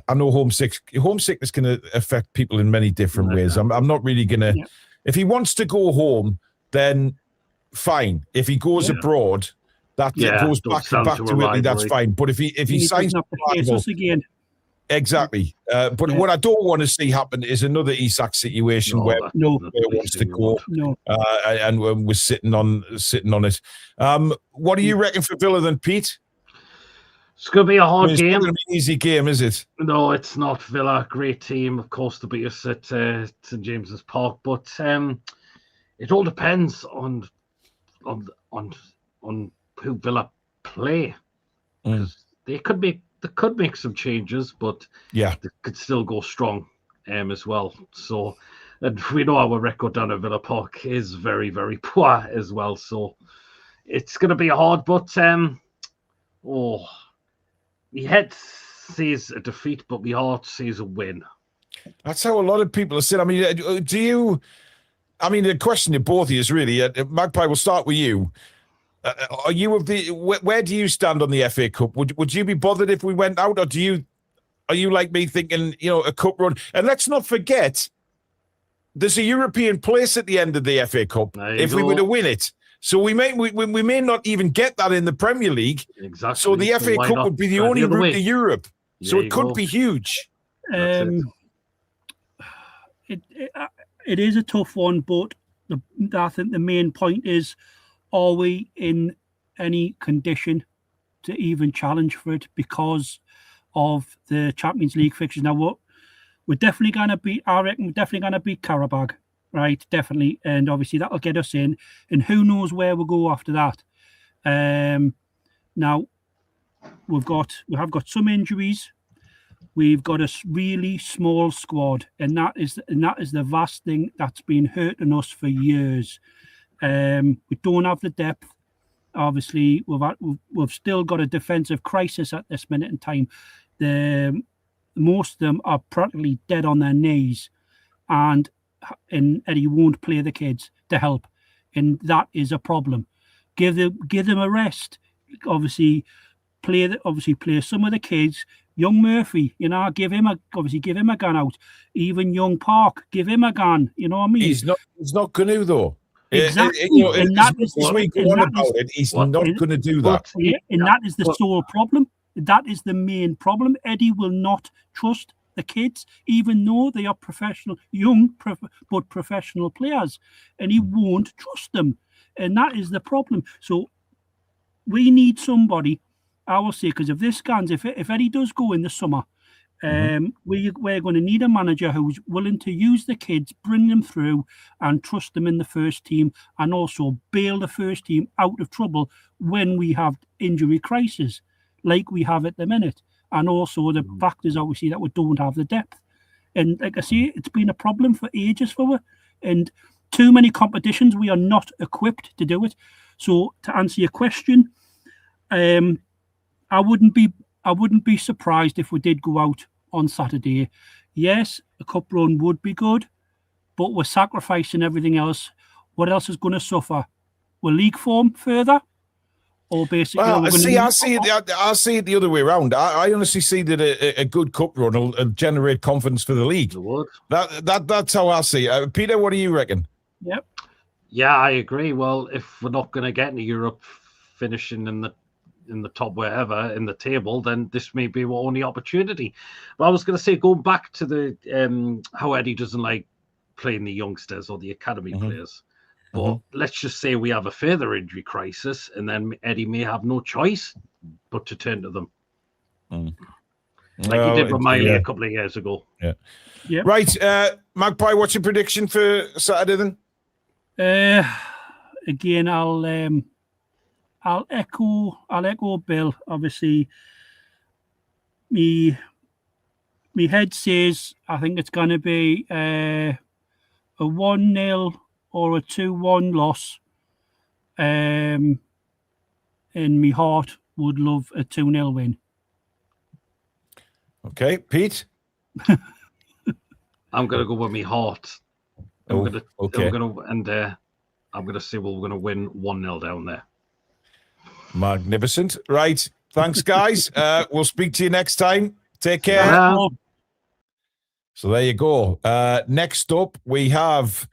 I know homesickness can affect people in many different ways. I'm not really gonna. Yeah. If he wants to go home, then fine. If he goes abroad, that goes back to Italy. That's fine. But if he signs up again. Exactly. But what I don't want to see happen is another Isak situation where wants to go and we're sitting on it. What do you reckon for Villa then, Pete? It's going to be a hard game. It's not going to be an easy game, is it? No, it's not. Villa, great team, of course, to beat us at St James's Park. But it all depends on who Villa play. They could make some changes, but they could still go strong as well. So, and we know our record down at Villa Park is very, very poor as well. So it's going to be hard, but my head sees a defeat, but my heart sees a win. That's how a lot of people are saying. I mean, the question to both of you is really, Magpie, we'll start with you. Are you where do you stand on the FA Cup? Would you be bothered if we went out, or are you like me thinking, a cup run? And let's not forget, there's a European place at the end of the FA Cup if we were to win it. So we may not even get that in the Premier League. Exactly. So the FA Cup would be the only route to Europe. So it could be huge. It is a tough one, but I think the main point is, are we in any condition to even challenge for it because of the Champions League fixtures? Now, we're definitely going to beat, I reckon we're definitely going to beat Karabakh, right? Definitely. And obviously that'll get us in. And who knows where we'll go after that. Now, we have got some injuries. We've got a really small squad. And that is the vast thing that's been hurting us for years. We don't have the depth. Obviously, we've still got a defensive crisis at this minute in time. Most of them are practically dead on their knees, and Eddie won't play the kids to help, and that is a problem. Give them a rest. Obviously, play some of the kids. Young Murphy, give him a gun out. Even young Park, give him a gun. You know what I mean? He's not going to though. Exactly. And that is he's not going to do that. And that is the sole problem. That is the main problem. Eddie will not trust the kids, even though they are but professional players, and he won't trust them. And that is the problem. So we need somebody, I will say, because if Eddie does go in the summer, we're going to need a manager who's willing to use the kids, bring them through, and trust them in the first team, and also bail the first team out of trouble when we have injury crisis, like we have at the minute. And also the fact is, obviously, that we don't have the depth. And like I say, it's been a problem for ages for us. And too many competitions, we are not equipped to do it. So to answer your question, I wouldn't be surprised if we did go out on Saturday. Yes, a cup run would be good, but we're sacrificing everything else. What else is going to suffer? Will league form further? Or basically, I see it the other way around. I honestly see that a good cup run will generate confidence for the league. That's how I see it. Peter, what do you reckon? Yep. Yeah, I agree. Well, if we're not going to get into Europe, finishing in the top wherever in the table, then this may be our only opportunity. But I was going to say, going back to the how Eddie doesn't like playing the youngsters or the academy players. But let's just say we have a further injury crisis, and then Eddie may have no choice but to turn to them. Like he did with Miley a couple of years ago. Yeah. Right. Magpie, what's your prediction for Saturday then? Again, I'll echo Bill. Obviously, me head says I think it's going to be a 1-0 or a 2-1 loss. And my heart would love a 2-0 win. Okay, Pete? I'm going to go with my heart. I'm going to say we're going to win 1-0 down there. Magnificent. Right. Thanks, guys. We'll speak to you next time. Take care. Yeah. So there you go. Next up, we have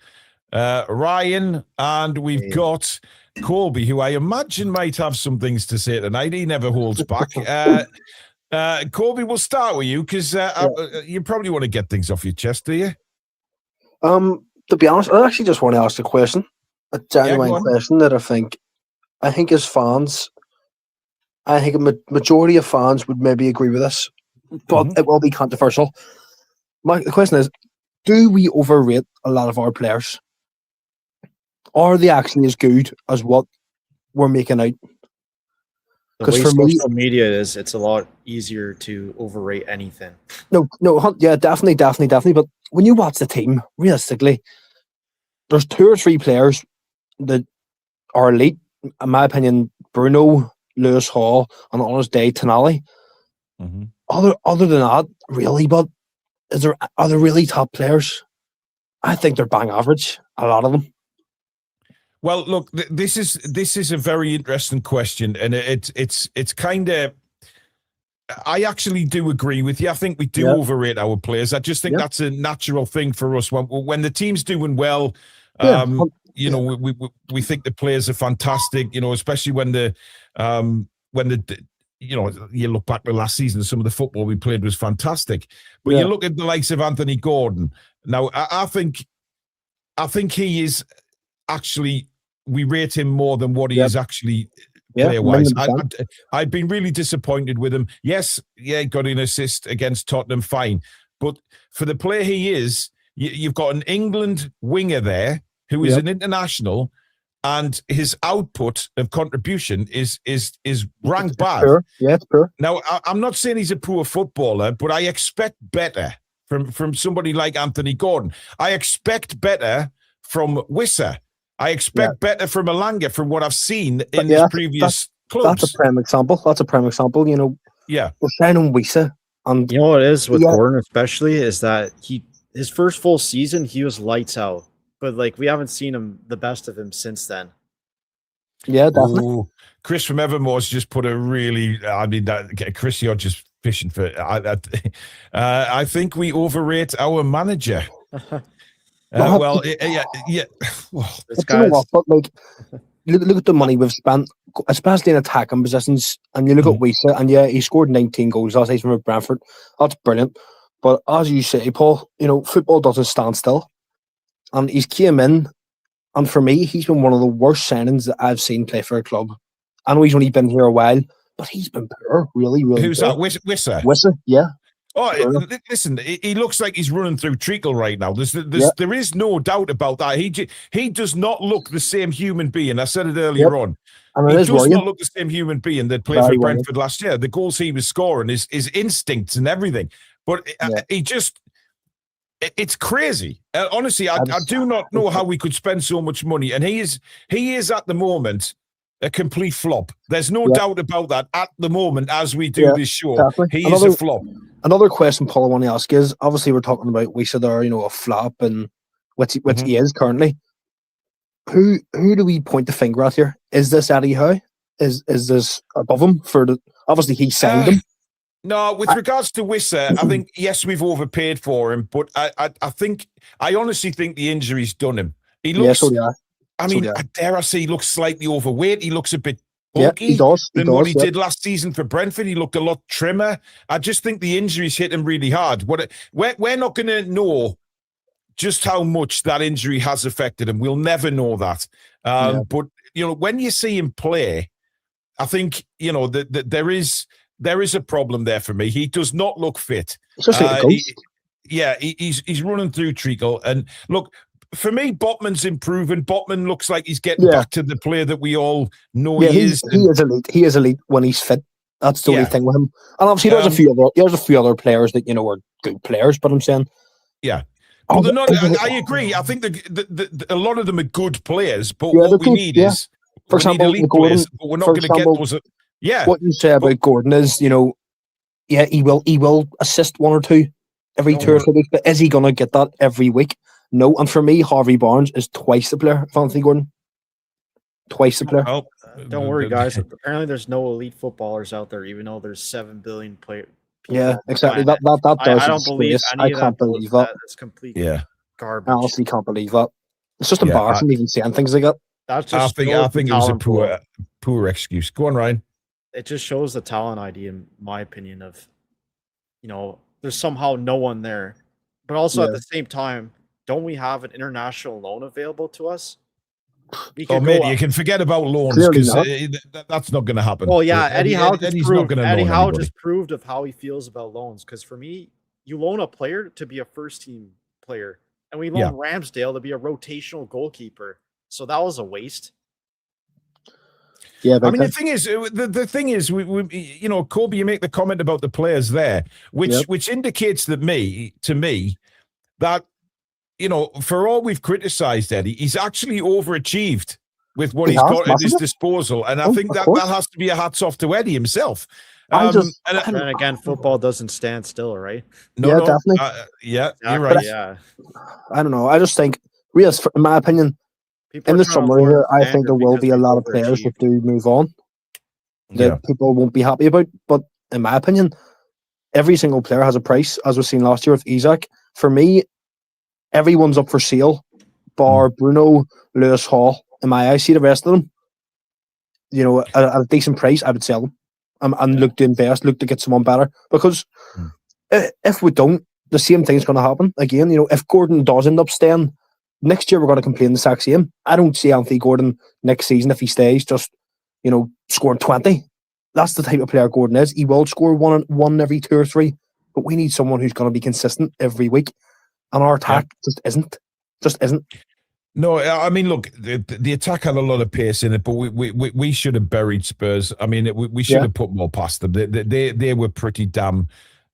Ryan, and we've got Colby, who I imagine might have some things to say tonight. He never holds back. Colby, we'll start with you because you probably want to get things off your chest, do you? To be honest, I actually just want to ask a question, a genuine question that I think as fans, I think a majority of fans would maybe agree with this, but it will be controversial. The question is, do we overrate a lot of our players? Are they actually as good as what we're making out? Because for me, social media is, it's a lot easier to overrate anything. No, yeah, definitely. But when you watch the team, realistically, there's 2 or 3 players that are elite. In my opinion, Bruno, Lewis Hall, and on his day, Tonali. Other than that, really, but are there really top players? I think they're bang average, a lot of them. Well, look, this is a very interesting question, and it's kind of. I actually do agree with you. I think we do overrate our players. I just think that's a natural thing for us when the team's doing well. You know, we think the players are fantastic. You know, especially when the you know, you look back to last season, some of the football we played was fantastic. But you look at the likes of Anthony Gordon. Now, I think he is actually, we rate him more than what he is actually player-wise. I've been really disappointed with him. Yes, got an assist against Tottenham, fine. But for the player he is, you've got an England winger there who is an international, and his output of contribution is ranked bad. It's poor. Now, I'm not saying he's a poor footballer, but I expect better from somebody like Anthony Gordon. I expect better from Wissa. I expect better from Elanga from what I've seen in his previous clubs. That's a prime example. You know, we're signing Wissa, and you know what it is with Gordon, especially, is that his first full season he was lights out. But like we haven't seen the best of him since then. Yeah, definitely. Ooh, Chris from Evermore's just put a really, Chris, you're just fishing for, I think we overrate our manager. Well, yeah. But you know what? But like, look at the money we've spent, especially in attacking positions. And you look at Wisa, and yeah, he scored 19 goals last season with Brentford. That's brilliant. But as you say, Paul, football doesn't stand still. And he's came in, and for me, he's been one of the worst signings that I've seen play for a club. I know he's only been here a while, but he's been poor, really, really. Who's poor. that? Wissa? Wissa, yeah. Oh, listen, he looks like he's running through treacle right now. There is no doubt about that. He does not look the same human being. I said it earlier on. And he does not look the same human being that played for Brentford last year. The goals he was scoring, his instincts and everything. But it's crazy. Honestly, I do not know how we could spend so much money. And he is at the moment a complete flop. There's no doubt about that. At the moment, as we do this show, he is a flop. Another question, Paul, I want to ask is, obviously we're talking about Wisa there, a flop, and what he is currently. Who do we point the finger at here? Is this Eddie Howe? Is this above him? Obviously he signed him. No, with regards to Wissa, I think, yes, we've overpaid for him, but I honestly think the injury's done him. He looks, I dare I say he looks slightly overweight. He looks a bit bulky than what he did last season for Brentford. He looked a lot trimmer. I just think the injury's hit him really hard. We're not going to know just how much that injury has affected him. We'll never know that. But, when you see him play, I think, there is a problem there for me. He does not look fit. He's running through treacle. And look, for me, Botman's improving. Botman looks like he's getting back to the player that we all know he is. He is elite. He is elite when he's fit. That's the only thing with him. And obviously, there's a few other players that are good players. But I'm saying, well, they're not. I agree. I think a lot of them are good players. But what we need is, for example, elite players. But we're not going to get those. What you say about Gordon is, he will assist one or two every 2 or 3 weeks. But is he going to get that every week? No, and for me, Harvey Barnes is twice the player of Anthony Gordon. Twice the player. Oh, don't worry, guys. Apparently, there's no elite footballers out there, even though there's 7 billion players. Yeah, exactly. That does. I don't believe. I can't believe that. It's complete garbage. I honestly can't believe that. It's just embarrassing even saying things like that. That's just I think it was a poor excuse. Go on, Ryan. It just shows the talent ID, in my opinion, of there's somehow no one there, but also at the same time, don't we have an international loan available to us? You can forget about loans because that's not going to happen. Well, yeah, Eddie Howe just proved of how he feels about loans. Because for me, you loan a player to be a first-team player, and we loan Ramsdale to be a rotational goalkeeper. So that was a waste. Yeah, the thing is, we Kobe, you make the comment about the players there, which indicates to me that. For all we've criticised Eddie, he's actually overachieved with what he's got at his disposal. And I think that has to be a hats off to Eddie himself. And again, football doesn't stand still, right? No, definitely. You're right. Yeah. I don't know. I just think, in my opinion, in the summer here, I think there will be a lot of players that do move on that people won't be happy about. But in my opinion, every single player has a price, as we've seen last year with Isak. For me, everyone's up for sale, bar Bruno, Lewis Hall. In my eyes, see the rest of them. At a decent price, I would sell them and look to invest, look to get someone better. Because if we don't, the same thing's going to happen again. If Gordon does end up staying, next year we're going to complain the exact same. I don't see Anthony Gordon next season, if he stays, just scoring 20. That's the type of player Gordon is. He will score one every 2 or 3, but we need someone who's going to be consistent every week. And our attack just isn't. No, I mean, look, the attack had a lot of pace in it, but we should have buried Spurs. I mean, we should have put more past them. They were pretty damn.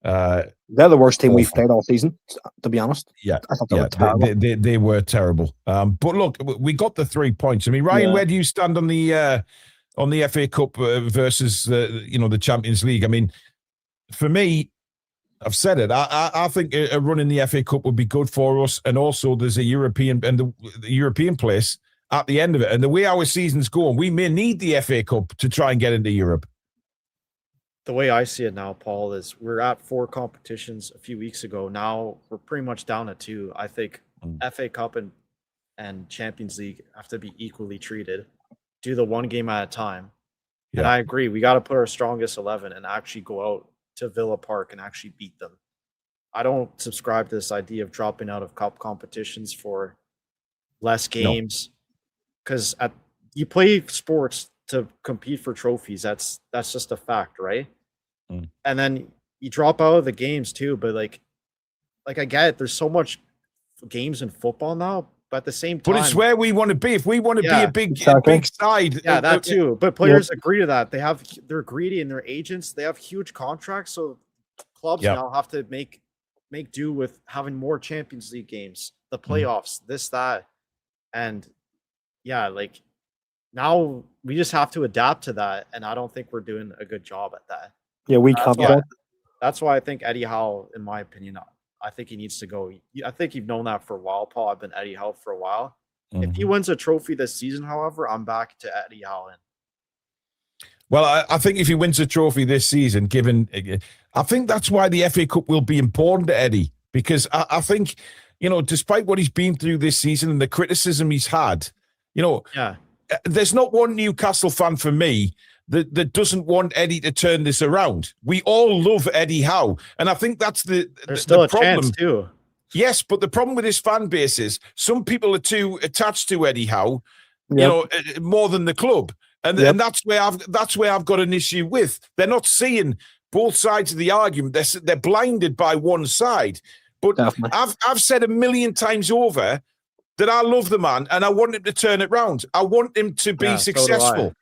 They're the worst team we've played all season, to be honest. Yeah, I thought they were terrible. They were terrible. But look, we got the 3 points. I mean, Ryan, where do you stand on the FA Cup versus the Champions League? I mean, for me, I've said it. I think a run in the FA Cup would be good for us, and also there's a European and the European place. at the end of it. And the way our season's going, we may need the FA Cup to try and get into Europe. The way I see it now, Paul, is we're at 4 competitions a few weeks ago. Now we're pretty much down to 2. I think FA Cup and Champions League have to be equally treated. Do the one game at a time. Yeah. And I agree. We got to put our strongest 11 and actually go out to Villa Park and actually beat them. I don't subscribe to this idea of dropping out of cup competitions for less games. Because you play sports to compete for trophies. That's just a fact, right? And then you drop out of the games too. But like I get it. There's so much games in football now. But at the same time, but it's where we want to be. If we want to be a big side, that too. But players agree to that. They're greedy and they're agents. They have huge contracts, so clubs now have to make do with having more Champions League games, the playoffs, this, that, and like now we just have to adapt to that. And I don't think we're doing a good job at that. Yeah, we can't. That's why I think Eddie Howe, in my opinion, I think he needs to go. I think you've known that for a while, Paul. I've been Eddie Howe for a while. If he wins a trophy this season, however, I'm back to Eddie Howe in. Well, I think if he wins a trophy this season, I think that's why the FA Cup will be important to Eddie, because I think, despite what he's been through this season and the criticism he's had, there's not one Newcastle fan for me that doesn't want Eddie to turn this around. We all love Eddie Howe, and I think that's there's still a problem. Chance too. Yes, but the problem with his fan base is some people are too attached to Eddie Howe, more than the club, and that's where I've got an issue with. They're not seeing both sides of the argument. They're blinded by one side. But I've said a million times over that I love the man and I want him to turn it round. I want him to be successful.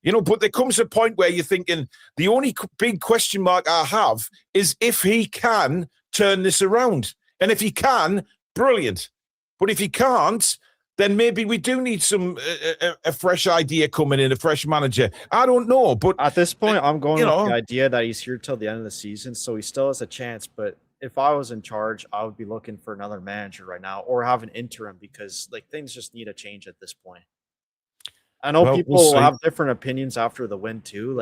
But there comes a point where you're thinking the only big question mark I have is if he can turn this around. And if he can, brilliant. But if he can't, then maybe we do need a fresh idea coming in, a fresh manager. I don't know. But at this point, I'm going with the idea that he's here till the end of the season, so he still has a chance. But if I was in charge, I would be looking for another manager right now or have an interim, because things just need a change at this point. I know people have different opinions after the win too.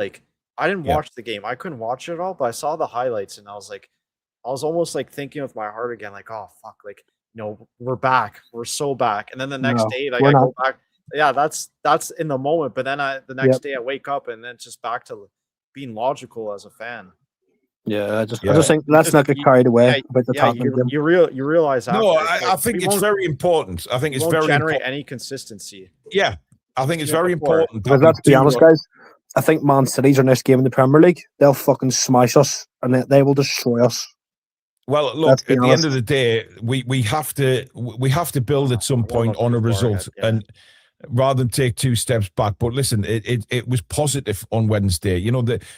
I didn't watch the game. I couldn't watch it all, but I saw the highlights and I was almost thinking with my heart again, oh fuck, we're back. We're so back. And then the next day, I go back. Yeah, that's in the moment. But then the next day I wake up and then it's just back to being logical as a fan. Yeah, I just think let's not get carried away about the Tottenham game. You realize after, no, I think it's very important. I think it's very generate important. Any consistency. Yeah. I think it's very important. Because let's be honest, guys. I think Man City's our next game in the Premier League. They'll fucking smash us and they will destroy us. Well, look, at the end of the day, we have to build at some point on a result, and rather than take 2 steps back. But listen, it was positive on Wednesday.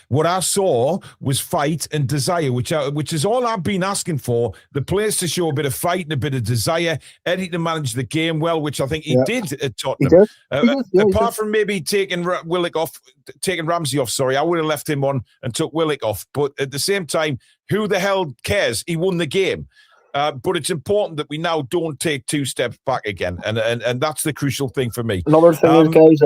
What I saw was fight and desire, which is all I've been asking for. The players to show a bit of fight and a bit of desire. Eddie to manage the game well, which I think he did at Tottenham. Apart from maybe taking Ramsey off. Sorry, I would have left him on and took Willock off. But at the same time, who the hell cares? He won the game. But it's important that we now don't take 2 steps back again, and that's the crucial thing for me. Another thing is, guys,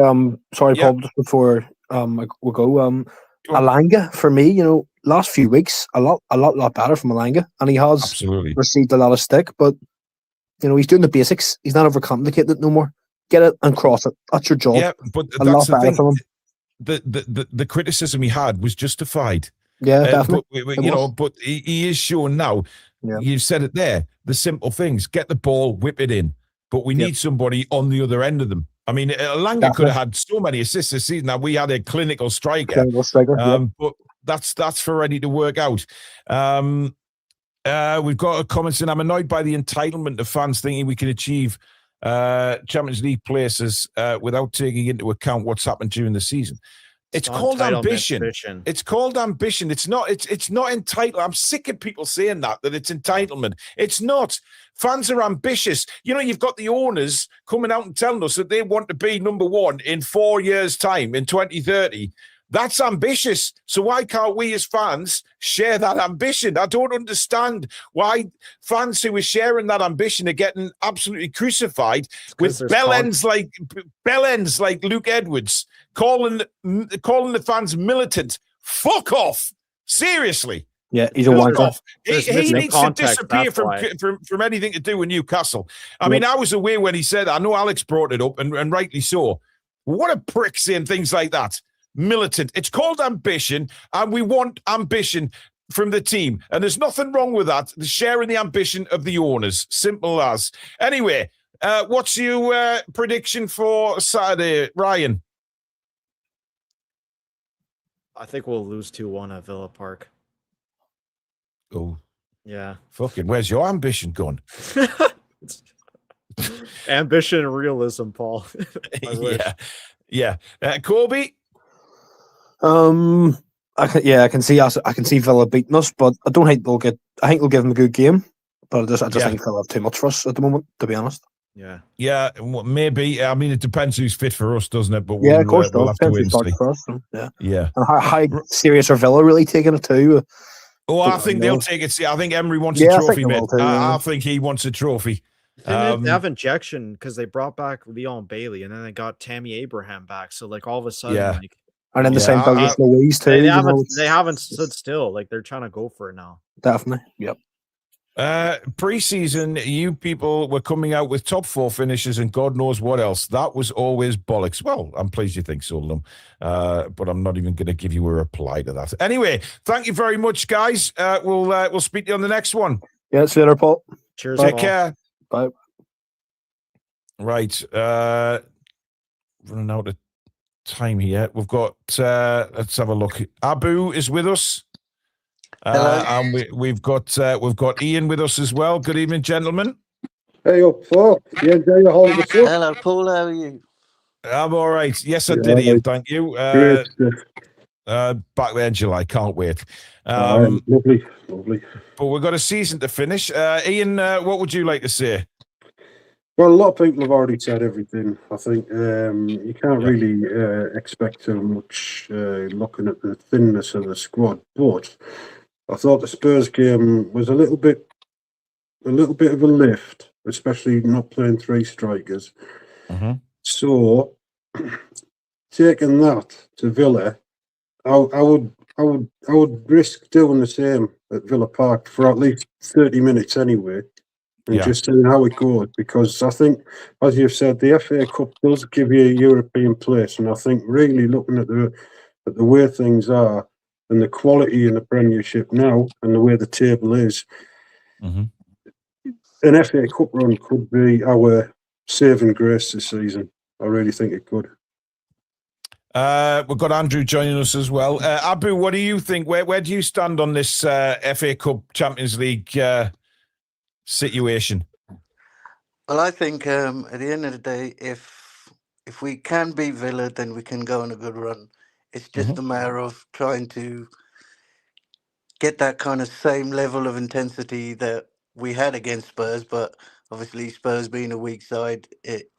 sorry, Paul, just before we go, Alanga, for me, last few weeks, a lot better from Alanga, and he has received a lot of stick, but he's doing the basics. He's not overcomplicating it no more. Get it and cross it. That's your job. Yeah, but that's the thing. The criticism he had was justified. Yeah, definitely. But he is showing now. Yeah. You've said it there. The simple things: get the ball, whip it in. But we need somebody on the other end of them. I mean, Alanga could have had so many assists this season. Now we had a clinical striker. But that's for Eddie to work out. We've got a comment saying, I'm annoyed by the entitlement of fans thinking we can achieve Champions League places without taking into account what's happened during the season. It's called ambition. It's called ambition. It's not entitled. I'm sick of people saying that it's entitlement. It's not. Fans are ambitious. You've got the owners coming out and telling us that they want to be number 1 in 4 years' time, in 2030. That's ambitious. So why can't we as fans share that ambition? I don't understand why fans who are sharing that ambition are getting absolutely crucified with bellends like Luke Edwards calling the fans militant. Fuck off. Seriously. Yeah, he's a wanker. He needs to disappear from anything to do with Newcastle. I mean, I was aware when he said, I know Alex brought it up, and rightly so. What a prick saying things like that. Militant. It's called ambition, and we want ambition from the team. And there's nothing wrong with that. The sharing the ambition of the owners. Simple as. Anyway, what's your prediction for Saturday, Ryan? I think we'll lose 2-1 at Villa Park. Oh. Yeah. Fucking, where's your ambition gone? Ambition and realism, Paul. Yeah. Corby? I can see Villa beating us, but I don't think they'll get. I think they'll give them a good game, but I just think Villa have too much for us at the moment, to be honest. Yeah, maybe. I mean, it depends who's fit for us, doesn't it? But of course, we'll have to wait and see. For us, yeah. And how serious are Villa really taking it too? Oh, I think they'll take it. I think Emery wants a trophy, mate. I think he wants a trophy. They have injection because they brought back Leon Bailey, and then they got Tammy Abraham back. So like all of a sudden, and then the same thing with Louise too. They haven't stood still. Like they're trying to go for it now. Definitely. Yep. Pre-season, you people were coming out with top 4 finishes and God knows what else. That was always bollocks. Well, I'm pleased you think so, Lum. But I'm not even going to give you a reply to that. Anyway, thank you very much, guys. We'll speak to you on the next one. Yeah, see you later, Paul. Cheers. Take care. Bye. Right. Running out of time here. We've got, let's have a look. Abu is with us. And we've got Ian with us as well. Good evening, gentlemen. Hey up, Paul. You enjoy your holiday? Hello, Paul. How are you? I'm all right. Yes, I did, Ian. Thank you. Back there in July. Can't wait. Lovely. But we've got a season to finish. Ian, what would you like to say? Well, a lot of people have already said everything. I think you can't really expect too much looking at the thinness of the squad. But I thought the Spurs game was a little bit of a lift, especially not playing 3 strikers. Mm-hmm. So, taking that to Villa, I would risk doing the same at Villa Park for at least 30 minutes anyway. And just seeing how it goes, because I think, as you've said, the FA Cup does give you a European place, and I think really looking at the way things are and the quality in the Premiership now and the way the table is, an FA Cup run could be our saving grace this season. I really think it could. We've got Andrew joining us as well. Abu, what do you think? Where do you stand on this FA Cup Champions League situation? Well, I think at the end of the day, if we can beat Villa, then we can go on a good run. It's just a matter of trying to get that kind of same level of intensity that we had against Spurs, but obviously Spurs being a weak side, it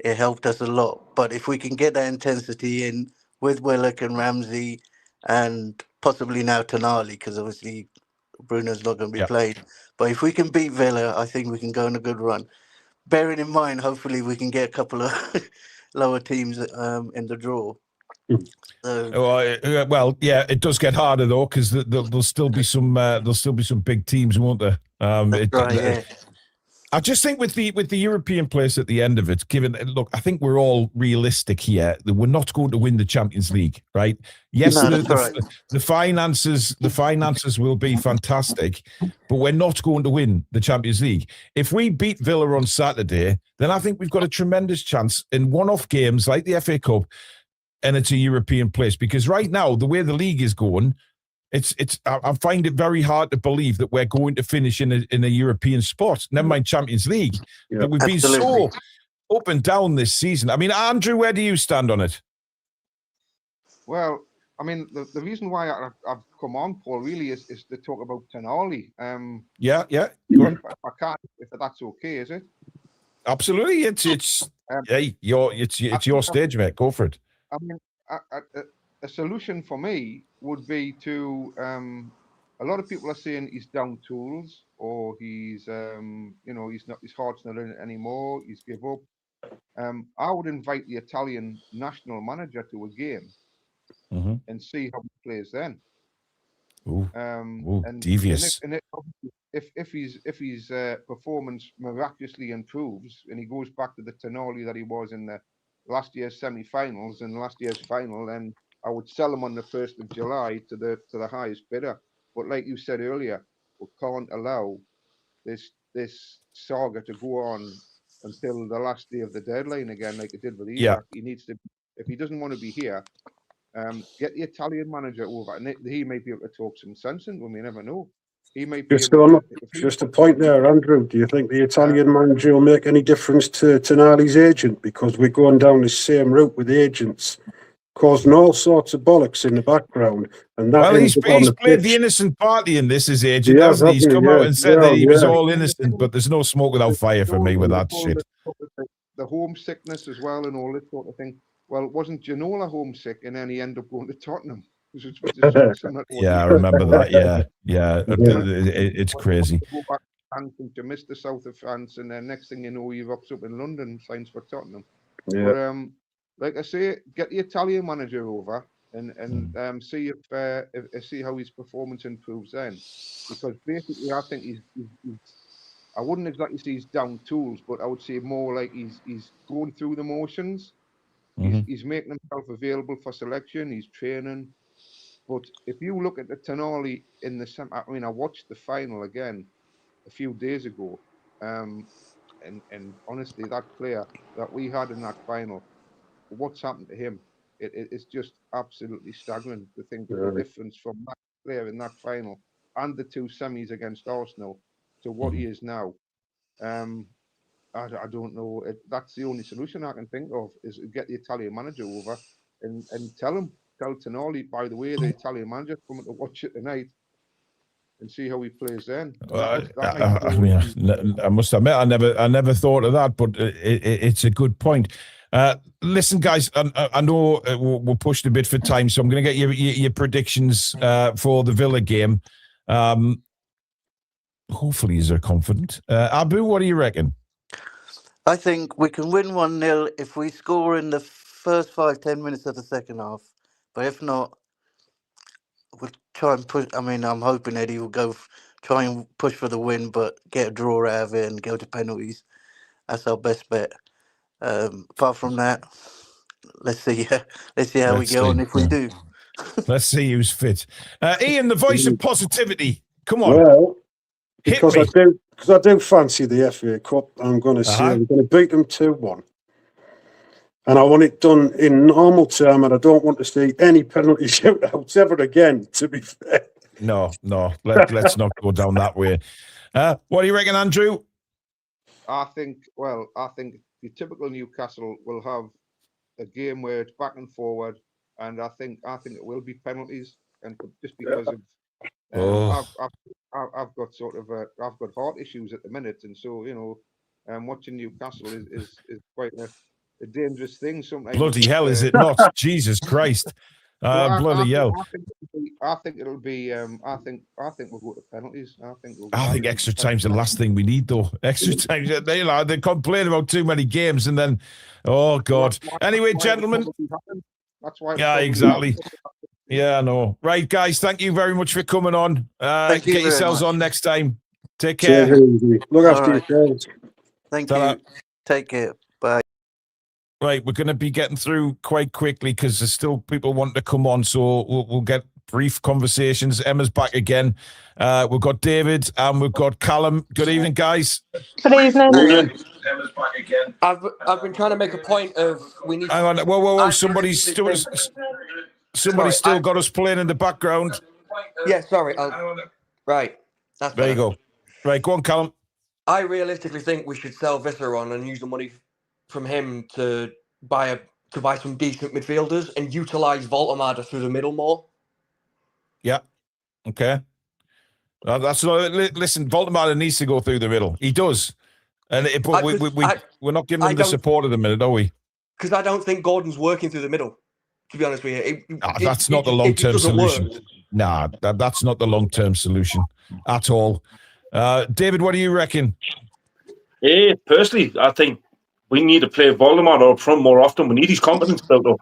helped us a lot. But if we can get that intensity in with Willock and Ramsey and possibly now Tonali, because obviously Bruno's not going to be played. But if we can beat Villa, I think we can go on a good run. Bearing in mind, hopefully we can get a couple of lower teams in the draw. Well, yeah, it does get harder though, because there'll still be some big teams, won't there? I just think with the European place at the end of it, look, I think we're all realistic here that we're not going to win the Champions League, right? Yes, the finances will be fantastic, but we're not going to win the Champions League. If we beat Villa on Saturday, then I think we've got a tremendous chance in one-off games like the FA Cup, and it's a European place. Because right now, the way the league is going, I find it very hard to believe that we're going to finish in a European spot, never mind Champions League. But we've been so up and down this season. I mean, Andrew, where do you stand on it? Well, I mean, the reason why I've come on, Paul, really is to talk about Tonali. Yeah. I can't, if that's okay, is it? Absolutely. It's your stage, mate. Go for it. I mean, a solution for me would be to. A lot of people are saying he's down tools, or he's he's not, his heart's not in it anymore. He's give up. I would invite the Italian national manager to a game and see how he plays then. Devious. If his performance miraculously improves and he goes back to the Tonali that he was in the last year's semi-finals and last year's final, then I would sell him on the 1st of July to the highest bidder. But like you said earlier, we can't allow this saga to go on until the last day of the deadline again, like it did with Isak. He needs to, if he doesn't want to be here, get the Italian manager over, and he may be able to talk some sense into him. You never know. He may be just a point there, Andrew. Do you think the Italian manager will make any difference to Tonali's agent? Because we're going down the same route with agents, causing all sorts of bollocks in the background. And that he's played the innocent party in this, his agent, hasn't he? He's come out and said that he was all innocent, but there's no smoke without fire for me with that shit. The homesickness as well and all this sort of thing. Well, wasn't Ginola homesick and then he ended up going to Tottenham? Yeah, I remember that. Yeah. It's crazy. Go back to Mr. South of France, and then next thing you know, you're up in London, signs for Tottenham. Yeah. But like I say, get the Italian manager over and see see how his performance improves then, because basically I think he's I wouldn't exactly say he's down tools, but I would say more like he's going through the motions. He's making himself available for selection. He's training. But if you look at the Tonali in the I watched the final again a few days ago, and honestly, that player that we had in that final, what's happened to him? It's just absolutely staggering to think of the difference from that player in that final and the 2 semis against Arsenal to what he is now. I don't know. That's the only solution I can think of, is get the Italian manager over and tell Tonali, by the way, the Italian manager coming to watch it tonight and see how he plays then. I must admit, I never thought of that, but it's a good point. Listen, guys, I know we're pushed a bit for time, so I'm going to get your predictions for the Villa game. Hopefully, you're confident. Abu, what do you reckon? I think we can win 1-0 if we score in the first 5-10 minutes of the second half. But if not, we'll try and push. I mean, I'm hoping Eddie will try and push for the win, but get a draw out of it and go to penalties. That's our best bet. Apart from that, let's see how we go, and if we do. Let's see who's fit. Ian, the voice of positivity. Come on. Well, because I do fancy the FA Cup, I'm going to say we're going to beat them 2-1. And I want it done in normal time, and I don't want to see any penalty shootouts ever again, to be fair. No. Let's not go down that way. What do you reckon, Andrew? I think the typical Newcastle will have a game where it's back and forward, and I think it will be penalties, and just because of I've got I've got heart issues at the minute, and so watching Newcastle is quite a dangerous thing sometimes. Bloody hell, is it not? Jesus Christ! Bloody hell! I think it'll be. I think we'll go to penalties. I think extra time's the last thing we need, though. Extra time. They complain about too many games, and then, oh God. Anyway, gentlemen. That's why. Yeah, exactly. Yeah, I know. Right, guys. Thank you very much for coming on. Get yourselves on next time. Take care. Look after yourselves. Thank you. Take care. Bye. Right, we're going to be getting through quite quickly because there's still people wanting to come on, so we'll get brief conversations. Emma's back again. We've got David and we've got Callum. Good evening, guys. Good evening. Emma's back again. I've been trying to make a point of we need. Hang on, whoa! Somebody's still got us playing in the background. Yeah, sorry. Right, that's there. You go. Right, go on, Callum. I realistically think we should sell Visser on and use the money from him to buy some decent midfielders and utilize Voltemade through the middle more. Yeah. Okay. Listen, Voltemade needs to go through the middle. He does, but we're not giving him the support at the minute, are we? Because I don't think Gordon's working through the middle. To be honest with you, that's not the long-term solution. Nah, that's not the long-term solution at all. David, what do you reckon? Personally, I think we need to play Voldemort up front more often. We need his confidence built up.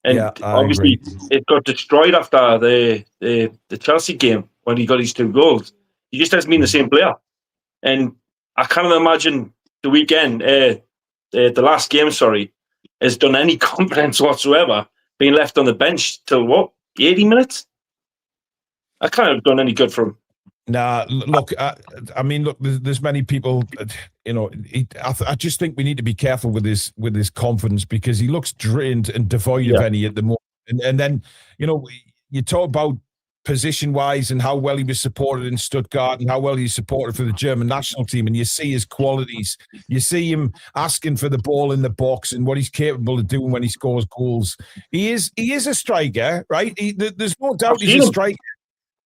And obviously, it got destroyed after the Chelsea game when he got his 2 goals. He just hasn't been the same player. And I can't imagine the weekend, the last game, has done any confidence whatsoever, being left on the bench till 80 minutes? I can't have done any good for him. Nah, look, I mean, look, there's many people, I just think we need to be careful with his confidence, because he looks drained and devoid of any at the moment. And then, you talk about position-wise and how well he was supported in Stuttgart and how well he's supported for the German national team, and you see his qualities. You see him asking for the ball in the box and what he's capable of doing when he scores goals. He is a striker, right? There's no doubt he's a striker.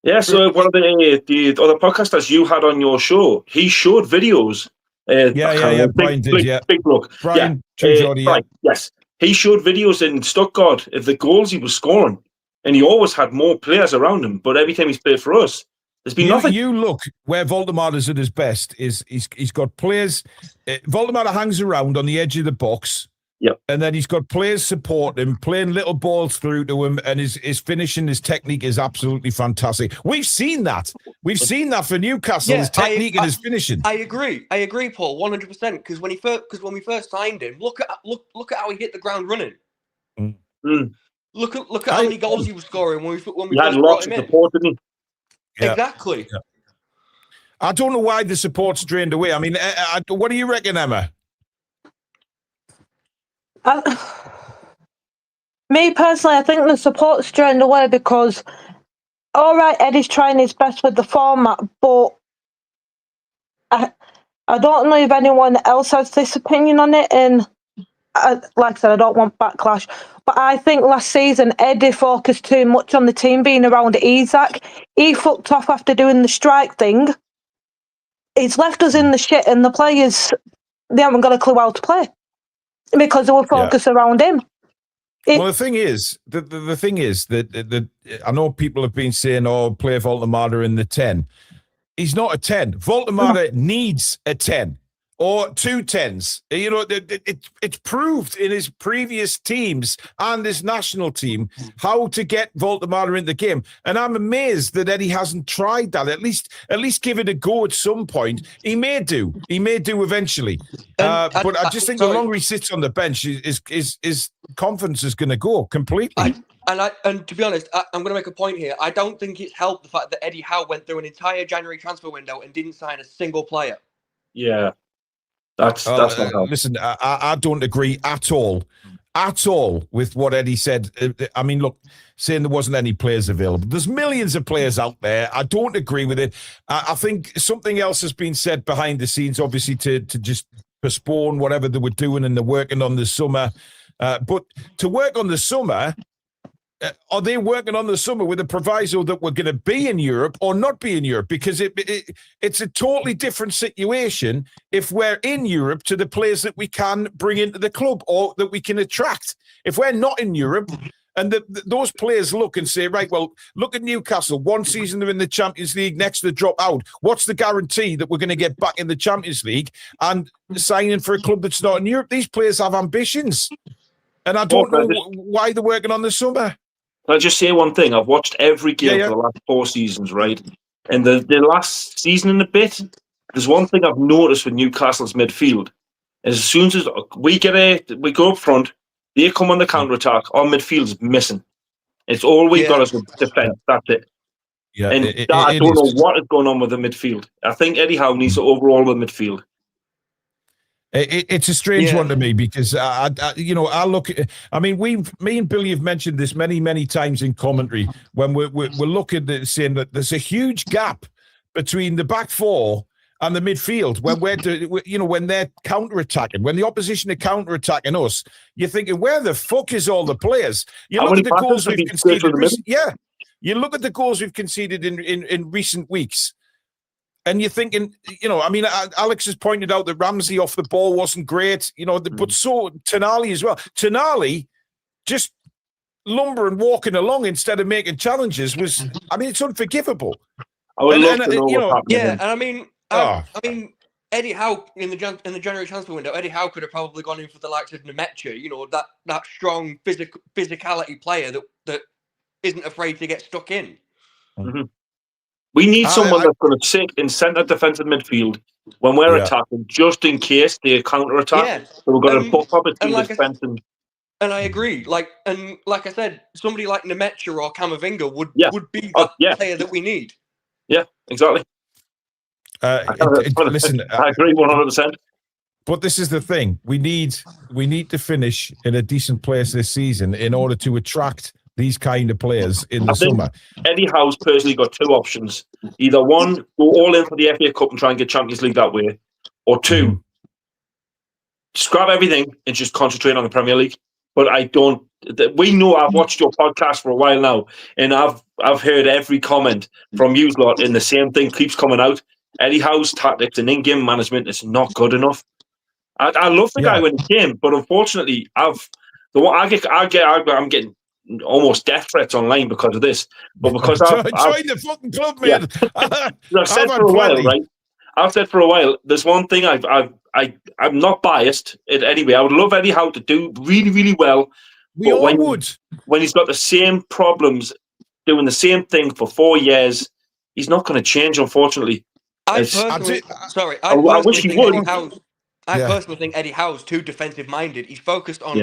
Yeah, so one of the other podcasters you had on your show, he showed videos. Brian did, Big look. Brian, Brian, yes. He showed videos in Stuttgart of the goals he was scoring, and he always had more players around him, but every time he's played for us, there's been nothing. You look where Voldemort is at his best, is he's got players. Voldemort hangs around on the edge of the box. Yep. And then he's got players supporting him, playing little balls through to him, and his finishing, his technique is absolutely fantastic. We've seen that. We've seen that for Newcastle, his technique and his finishing. I agree, Paul, 100%. Because when we first signed him, look at how he hit the ground running. Look at how many goals he was scoring when we had lots of support, didn't he? Yeah. Exactly. Yeah. I don't know why the support's drained away. I mean, what do you reckon, Emma? Me personally, I think the support's drained away because, all right, Eddie's trying his best with the format, but I don't know if anyone else has this opinion on it. And like I said, I don't want backlash, but I think last season Eddie focused too much on the team being around Isak. He fucked off after doing the strike thing. It's left us in the shit, and the players, they haven't got a clue how to play, because they were focused around him. Well, the thing is that I know people have been saying, play Voldemort in the 10. He's not a 10. Voldemort needs a 10 or 2 10s. It's proved in his previous teams and his national team how to get Voldemort in the game. And I'm amazed that Eddie hasn't tried that. At least give it a go at some point. He may do eventually. But I just think the longer he sits on the bench, his confidence is going to go completely. And to be honest, I'm going to make a point here. I don't think it's helped the fact that Eddie Howe went through an entire January transfer window and didn't sign a single player. Yeah. That's not helpful. Listen, I don't agree at all with what Eddie said. I mean, look, saying there wasn't any players available. There's millions of players out there. I don't agree with it. I think something else has been said behind the scenes, obviously, to just postpone whatever they were doing, and they're working on the summer. But to work on the summer, are they working on the summer with a proviso that we're going to be in Europe or not be in Europe? Because it's a totally different situation if we're in Europe to the players that we can bring into the club or that we can attract. If we're not in Europe and those players look and say, right, well, look at Newcastle. One season they're in the Champions League, next they drop out. What's the guarantee that we're going to get back in the Champions League and signing for a club that's not in Europe? These players have ambitions. And I don't know why they're working on the summer. Can I just say one thing? I've watched every game for the last 4 seasons, right? And the last season and a bit, there's one thing I've noticed with Newcastle's midfield. As soon as we go up front, they come on the counter-attack, our midfield's missing. It's all we've got is defence. That's it. Yeah, and I don't know what is going on with the midfield. I think Eddie Howe needs to overhaul the midfield. It's a strange one to me because I look at. I mean, me and Billy have mentioned this many times in commentary when we're looking at saying that there's a huge gap between the back four and the midfield when they're counter-attacking, when the opposition are counter-attacking us. You're thinking, where the fuck is all the players? You look at the goals we've conceded. You look at the goals we've conceded in recent weeks. And you're thinking, Alex has pointed out that Ramsey off the ball wasn't great, but so Toon Army as well. Toon Army just lumbering, walking along instead of making challenges it's unforgivable. I would love to know what happened. Yeah, and I mean, Eddie Howe in the January transfer window, Eddie Howe could have probably gone in for the likes of Nemecha, that strong physicality player that isn't afraid to get stuck in. Mm-hmm. We need someone that's going to sit in centre defensive midfield when we're attacking, just in case they counter attack. Yeah. So we've got to buffer between the defence and I agree. Like I said, somebody like Nemecha or Camavinga would be that player that we need. Yeah, exactly. Listen, I agree 100%. But this is the thing: we need to finish in a decent place this season in order to attract these kind of players in the summer. Eddie Howe's personally got two options: either one, go all in for the FA Cup and try and get Champions League that way, or two, scrap everything and just concentrate on the Premier League. But I don't. We know. I've watched your podcast for a while now, and I've heard every comment from you lot, and the same thing keeps coming out. Eddie Howe's tactics and in-game management is not good enough. I love the guy when he came, but unfortunately, I'm getting almost death threats online because of this. But because join the fucking club, man. I've said for a while, right? I've said for a while. There's one thing I'm not biased. Anyway, I would love Eddie Howe to do really, really well. We all would. When he's got the same problems, doing the same thing for 4 years, he's not going to change, unfortunately. I wish he would. I personally think Eddie Howe's too defensive-minded. He's focused on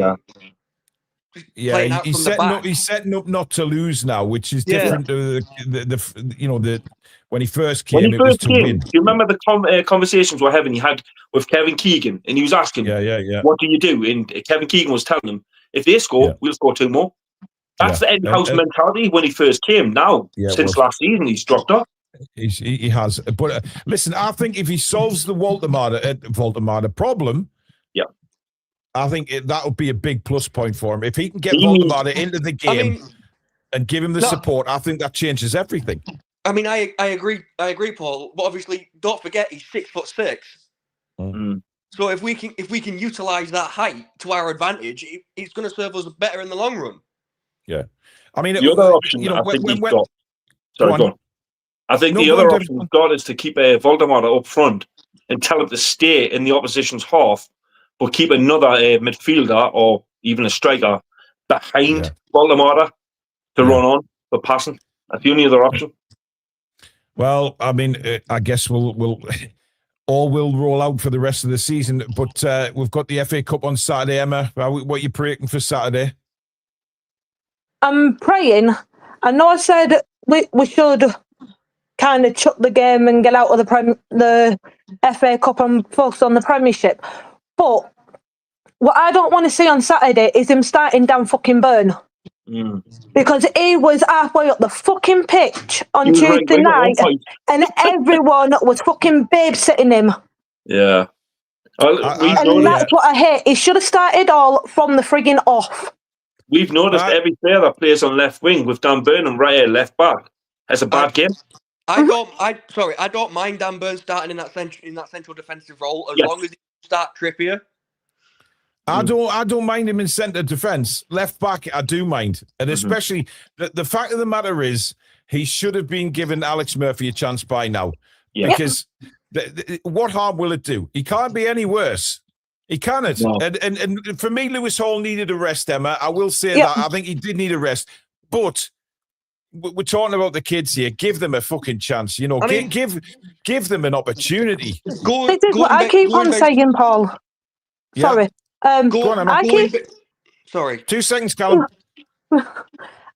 playing out he's from setting the back. up. He's setting up not to lose now, which is different to the when he first came. When he first came, do you remember the conversations we're having? He had with Kevin Keegan, and he was asking, "What do you do?" And Kevin Keegan was telling him, "If they score, we'll score 2 more." That's the Eddie Howe's mentality when he first came. Now, since last season, he's dropped off. He has, but listen, I think if he solves the Voldemar problem, I think that would be a big plus point for him. If he can get Voldemar into the game and give him the support, I think that changes everything. I mean, I agree, Paul. But obviously, don't forget he's 6'6". Mm-hmm. So if we can utilize that height to our advantage, it's going to serve us better in the long run. Yeah, I mean, the other option I think he's got. Sorry, go on. I think the other option we've got is to keep Voldemar up front and tell him to stay in the opposition's half, but keep another midfielder or even a striker behind Voldemar to run on for passing. That's the only other option. Well, I mean, I guess we'll roll out for the rest of the season, but we've got the FA Cup on Saturday. Emma, what are you praying for Saturday? I'm praying. I know I said we should kind of chuck the game and get out of the FA Cup and focus on the Premiership. But what I don't want to see on Saturday is him starting down fucking Burn. Because he was halfway up the fucking pitch on Tuesday night and everyone was fucking babysitting him. Yeah. And that's what I hate. He should have started all from the frigging off. We've noticed every player that plays on left wing with Dan Burnham right here, left back, has a bad game. I don't mind Dan Burn starting in that central defensive role as long as he start Trippier. I don't mind him in centre defence. Left back, I do mind. And especially, the fact of the matter is, he should have been given Alex Murphy a chance by now. Yeah. Because what harm will it do? He can't be any worse. He cannot. No. And for me, Lewis Hall needed a rest, Emma. I will say that. I think he did need a rest. But we're talking about the kids here. Give them a fucking chance. You know, give them an opportunity. This is what I keep on saying, Paul. Sorry. Sorry. 2 seconds, Callum.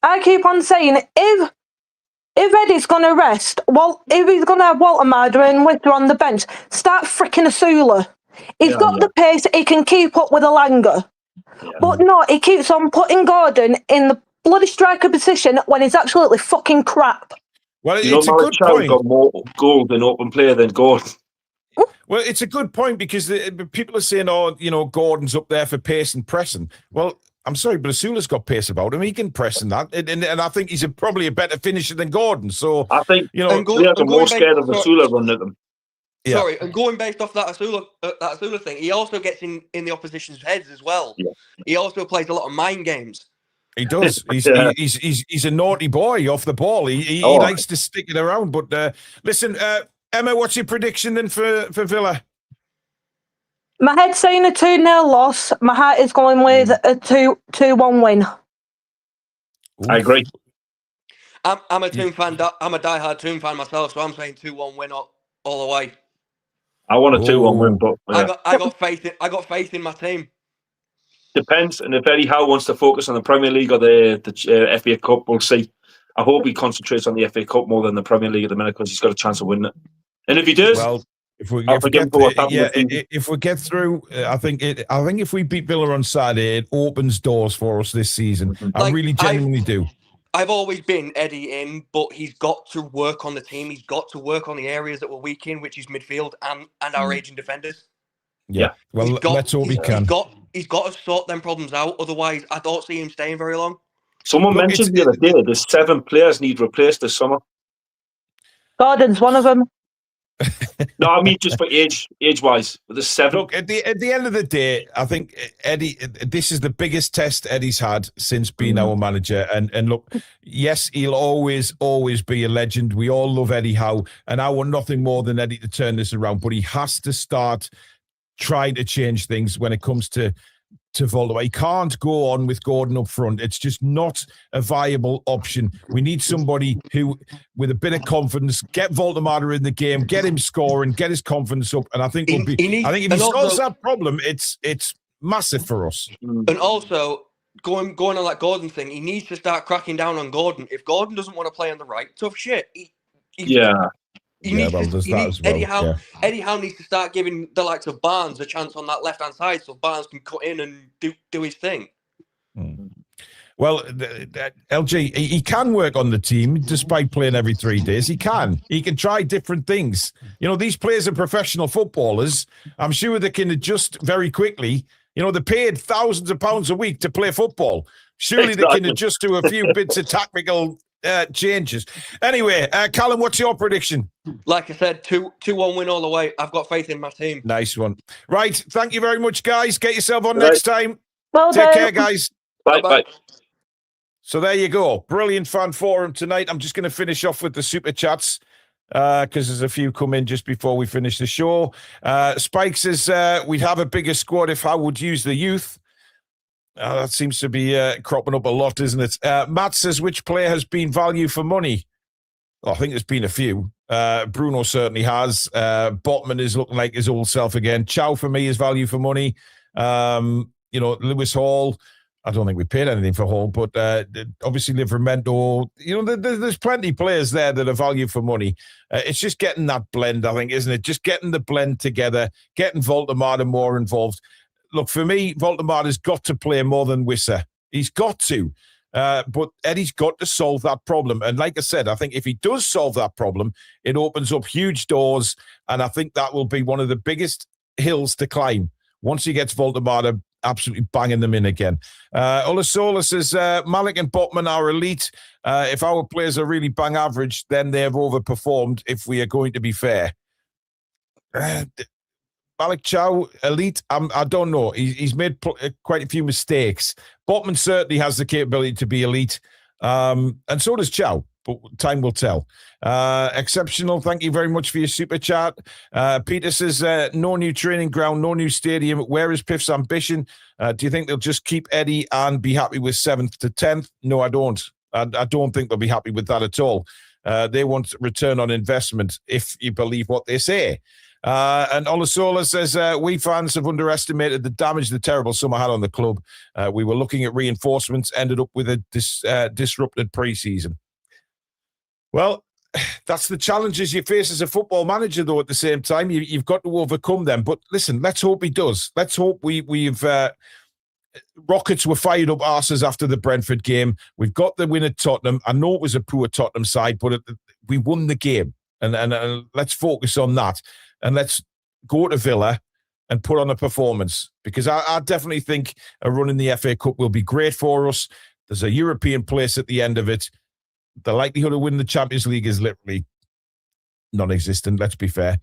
I keep on saying if Eddie's going to rest, if he's going to have Walter Marder and Witter on the bench, start freaking Asula. He's got the pace, he can keep up with Alanga. Yeah. But no, he keeps on putting Gordon in the bloody striker position when he's absolutely fucking crap. Well, it's a good point. Got more goals in open play than Gordon. Well, it's a good point because people are saying, Gordon's up there for pace and pressing. Well, I'm sorry, but Asula's got pace about him. He can press in that. And I think he's probably a better finisher than Gordon. So I think players are more scared of Asula running at them. Yeah. Sorry, and going based off that Asula thing, he also gets in the opposition's heads as well. Yeah. He also plays a lot of mind games. He does. He's a naughty boy off the ball. He likes to stick it around. But listen, Emma, what's your prediction then for Villa? My head's saying a 2-0 loss. My heart is going with a 2-1 win. I agree. I'm a Toon fan. I'm a diehard Toon fan myself, so I'm saying 2-1 win all the way. I want a 2-1 win, but I got faith in my team. Depends, and if Eddie Howe wants to focus on the Premier League or the FA Cup, we'll see. I hope he concentrates on the FA Cup more than the Premier League at the minute because he's got a chance of winning it. And if he does, if we get through, I think if we beat Villa on Saturday, it opens doors for us this season. I really genuinely do. I've always been Eddie in, but he's got to work on the team. He's got to work on the areas that we're weak in, which is midfield and our aging defenders. Yeah. Well, let's hope he can. He's got to sort them problems out. Otherwise, I don't see him staying very long. Someone mentioned the other day there's 7 players need replaced this summer. Gordon's one of them. No, I mean just for age-wise. There's 7. Look, at the end of the day, I think Eddie, this is the biggest test Eddie's had since being our manager. And look, yes, he'll always be a legend. We all love Eddie Howe, and I want nothing more than Eddie to turn this around. But he has to start trying to change things when it comes to Voldemar. He can't go on with Gordon up front. It's just not a viable option. We need somebody who, with a bit of confidence, get Voldemar in the game, get him scoring, get his confidence up. And I think if he solves that problem, it's massive for us. And also, going on that Gordon thing, he needs to start cracking down on Gordon. If Gordon doesn't want to play on the right, tough shit. Eddie Howe needs to start giving the likes of Barnes a chance on that left-hand side so Barnes can cut in and do his thing. Well, LG, he can work on the team despite playing every 3 days. He can try different things. You know, these players are professional footballers. I'm sure they can adjust very quickly. You know, they're paid thousands of pounds a week to play football. Surely they can adjust to a few bits of tactical changes. Anyway, Callum, what's your prediction? Like I said, 2-1 win all the way. I've got faith in my team. Nice one. Right, thank you very much, guys. Get yourself on next time. Well Take care, guys. Bye. So there you go. Brilliant fan forum tonight. I'm just going to finish off with the super chats because there's a few come in just before we finish the show. Spike says we'd have a bigger squad if I would use the youth. That seems to be cropping up a lot, isn't it? Matt says, which player has been value for money? Well, I think there's been a few. Bruno certainly has. Botman is looking like his old self again. Chow for me is value for money. Lewis Hall. I don't think we paid anything for Hall, but obviously Livramento. You know, there's plenty of players there that are value for money. It's just getting that blend, I think, isn't it? Just getting the blend together, getting Voldemar more involved. Look, for me, Voldemar has got to play more than Wissa. He's got to. But Eddie's got to solve that problem. And like I said, I think if he does solve that problem, it opens up huge doors. And I think that will be one of the biggest hills to climb once he gets Voldemar absolutely banging them in again. Olasola says, Malik and Botman are elite. If our players are really bang average, then they've overperformed if we are going to be fair. Malik Chow, elite, I don't know. He's made quite a few mistakes. Botman certainly has the capability to be elite, and so does Chow, but time will tell. Exceptional, thank you very much for your super chat. Peter says, no new training ground, no new stadium. Where is Piff's ambition? Do you think they'll just keep Eddie and be happy with 7th to 10th? No, I don't. I don't think they'll be happy with that at all. They want return on investment, if you believe what they say. And Olasola says, we fans have underestimated the damage the terrible summer had on the club. We were looking at reinforcements, ended up with a disrupted pre-season. Well, that's the challenges you face as a football manager, though, at the same time. You've got to overcome them. But listen, let's hope he does. Let's hope we've... rockets were fired up arses after the Brentford game. We've got the win at Tottenham. I know it was a poor Tottenham side, but we won the game. And let's focus on that. And let's go to Villa and put on a performance, because I definitely think a run in the FA Cup will be great for us. There's a European place at the end of it. The likelihood of winning the Champions League is literally non-existent, let's be fair.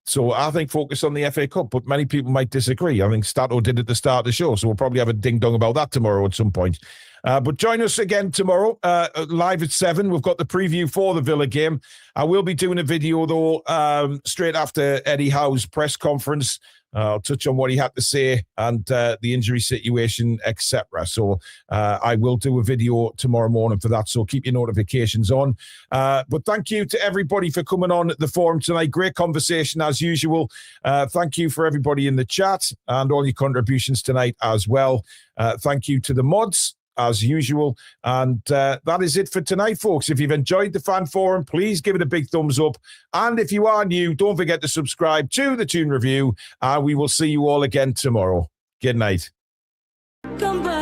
So I think focus on the FA Cup, but many people might disagree. I think Stato did at the start of the show, so we'll probably have a ding-dong about that tomorrow at some point. But join us again tomorrow, live at 7. We've got the preview for the Villa game. I will be doing a video, though, straight after Eddie Howe's press conference. I'll touch on what he had to say and the injury situation, etc. So I will do a video tomorrow morning for that. So keep your notifications on. But thank you to everybody for coming on at the forum tonight. Great conversation as usual. Thank you for everybody in the chat and all your contributions tonight as well. Thank you to the mods, as usual. And that is it for tonight, folks. If you've enjoyed the Fan Forum, please give it a big thumbs up. And if you are new, don't forget to subscribe to the Toon Review. And we will see you all again tomorrow. Good night. Come back.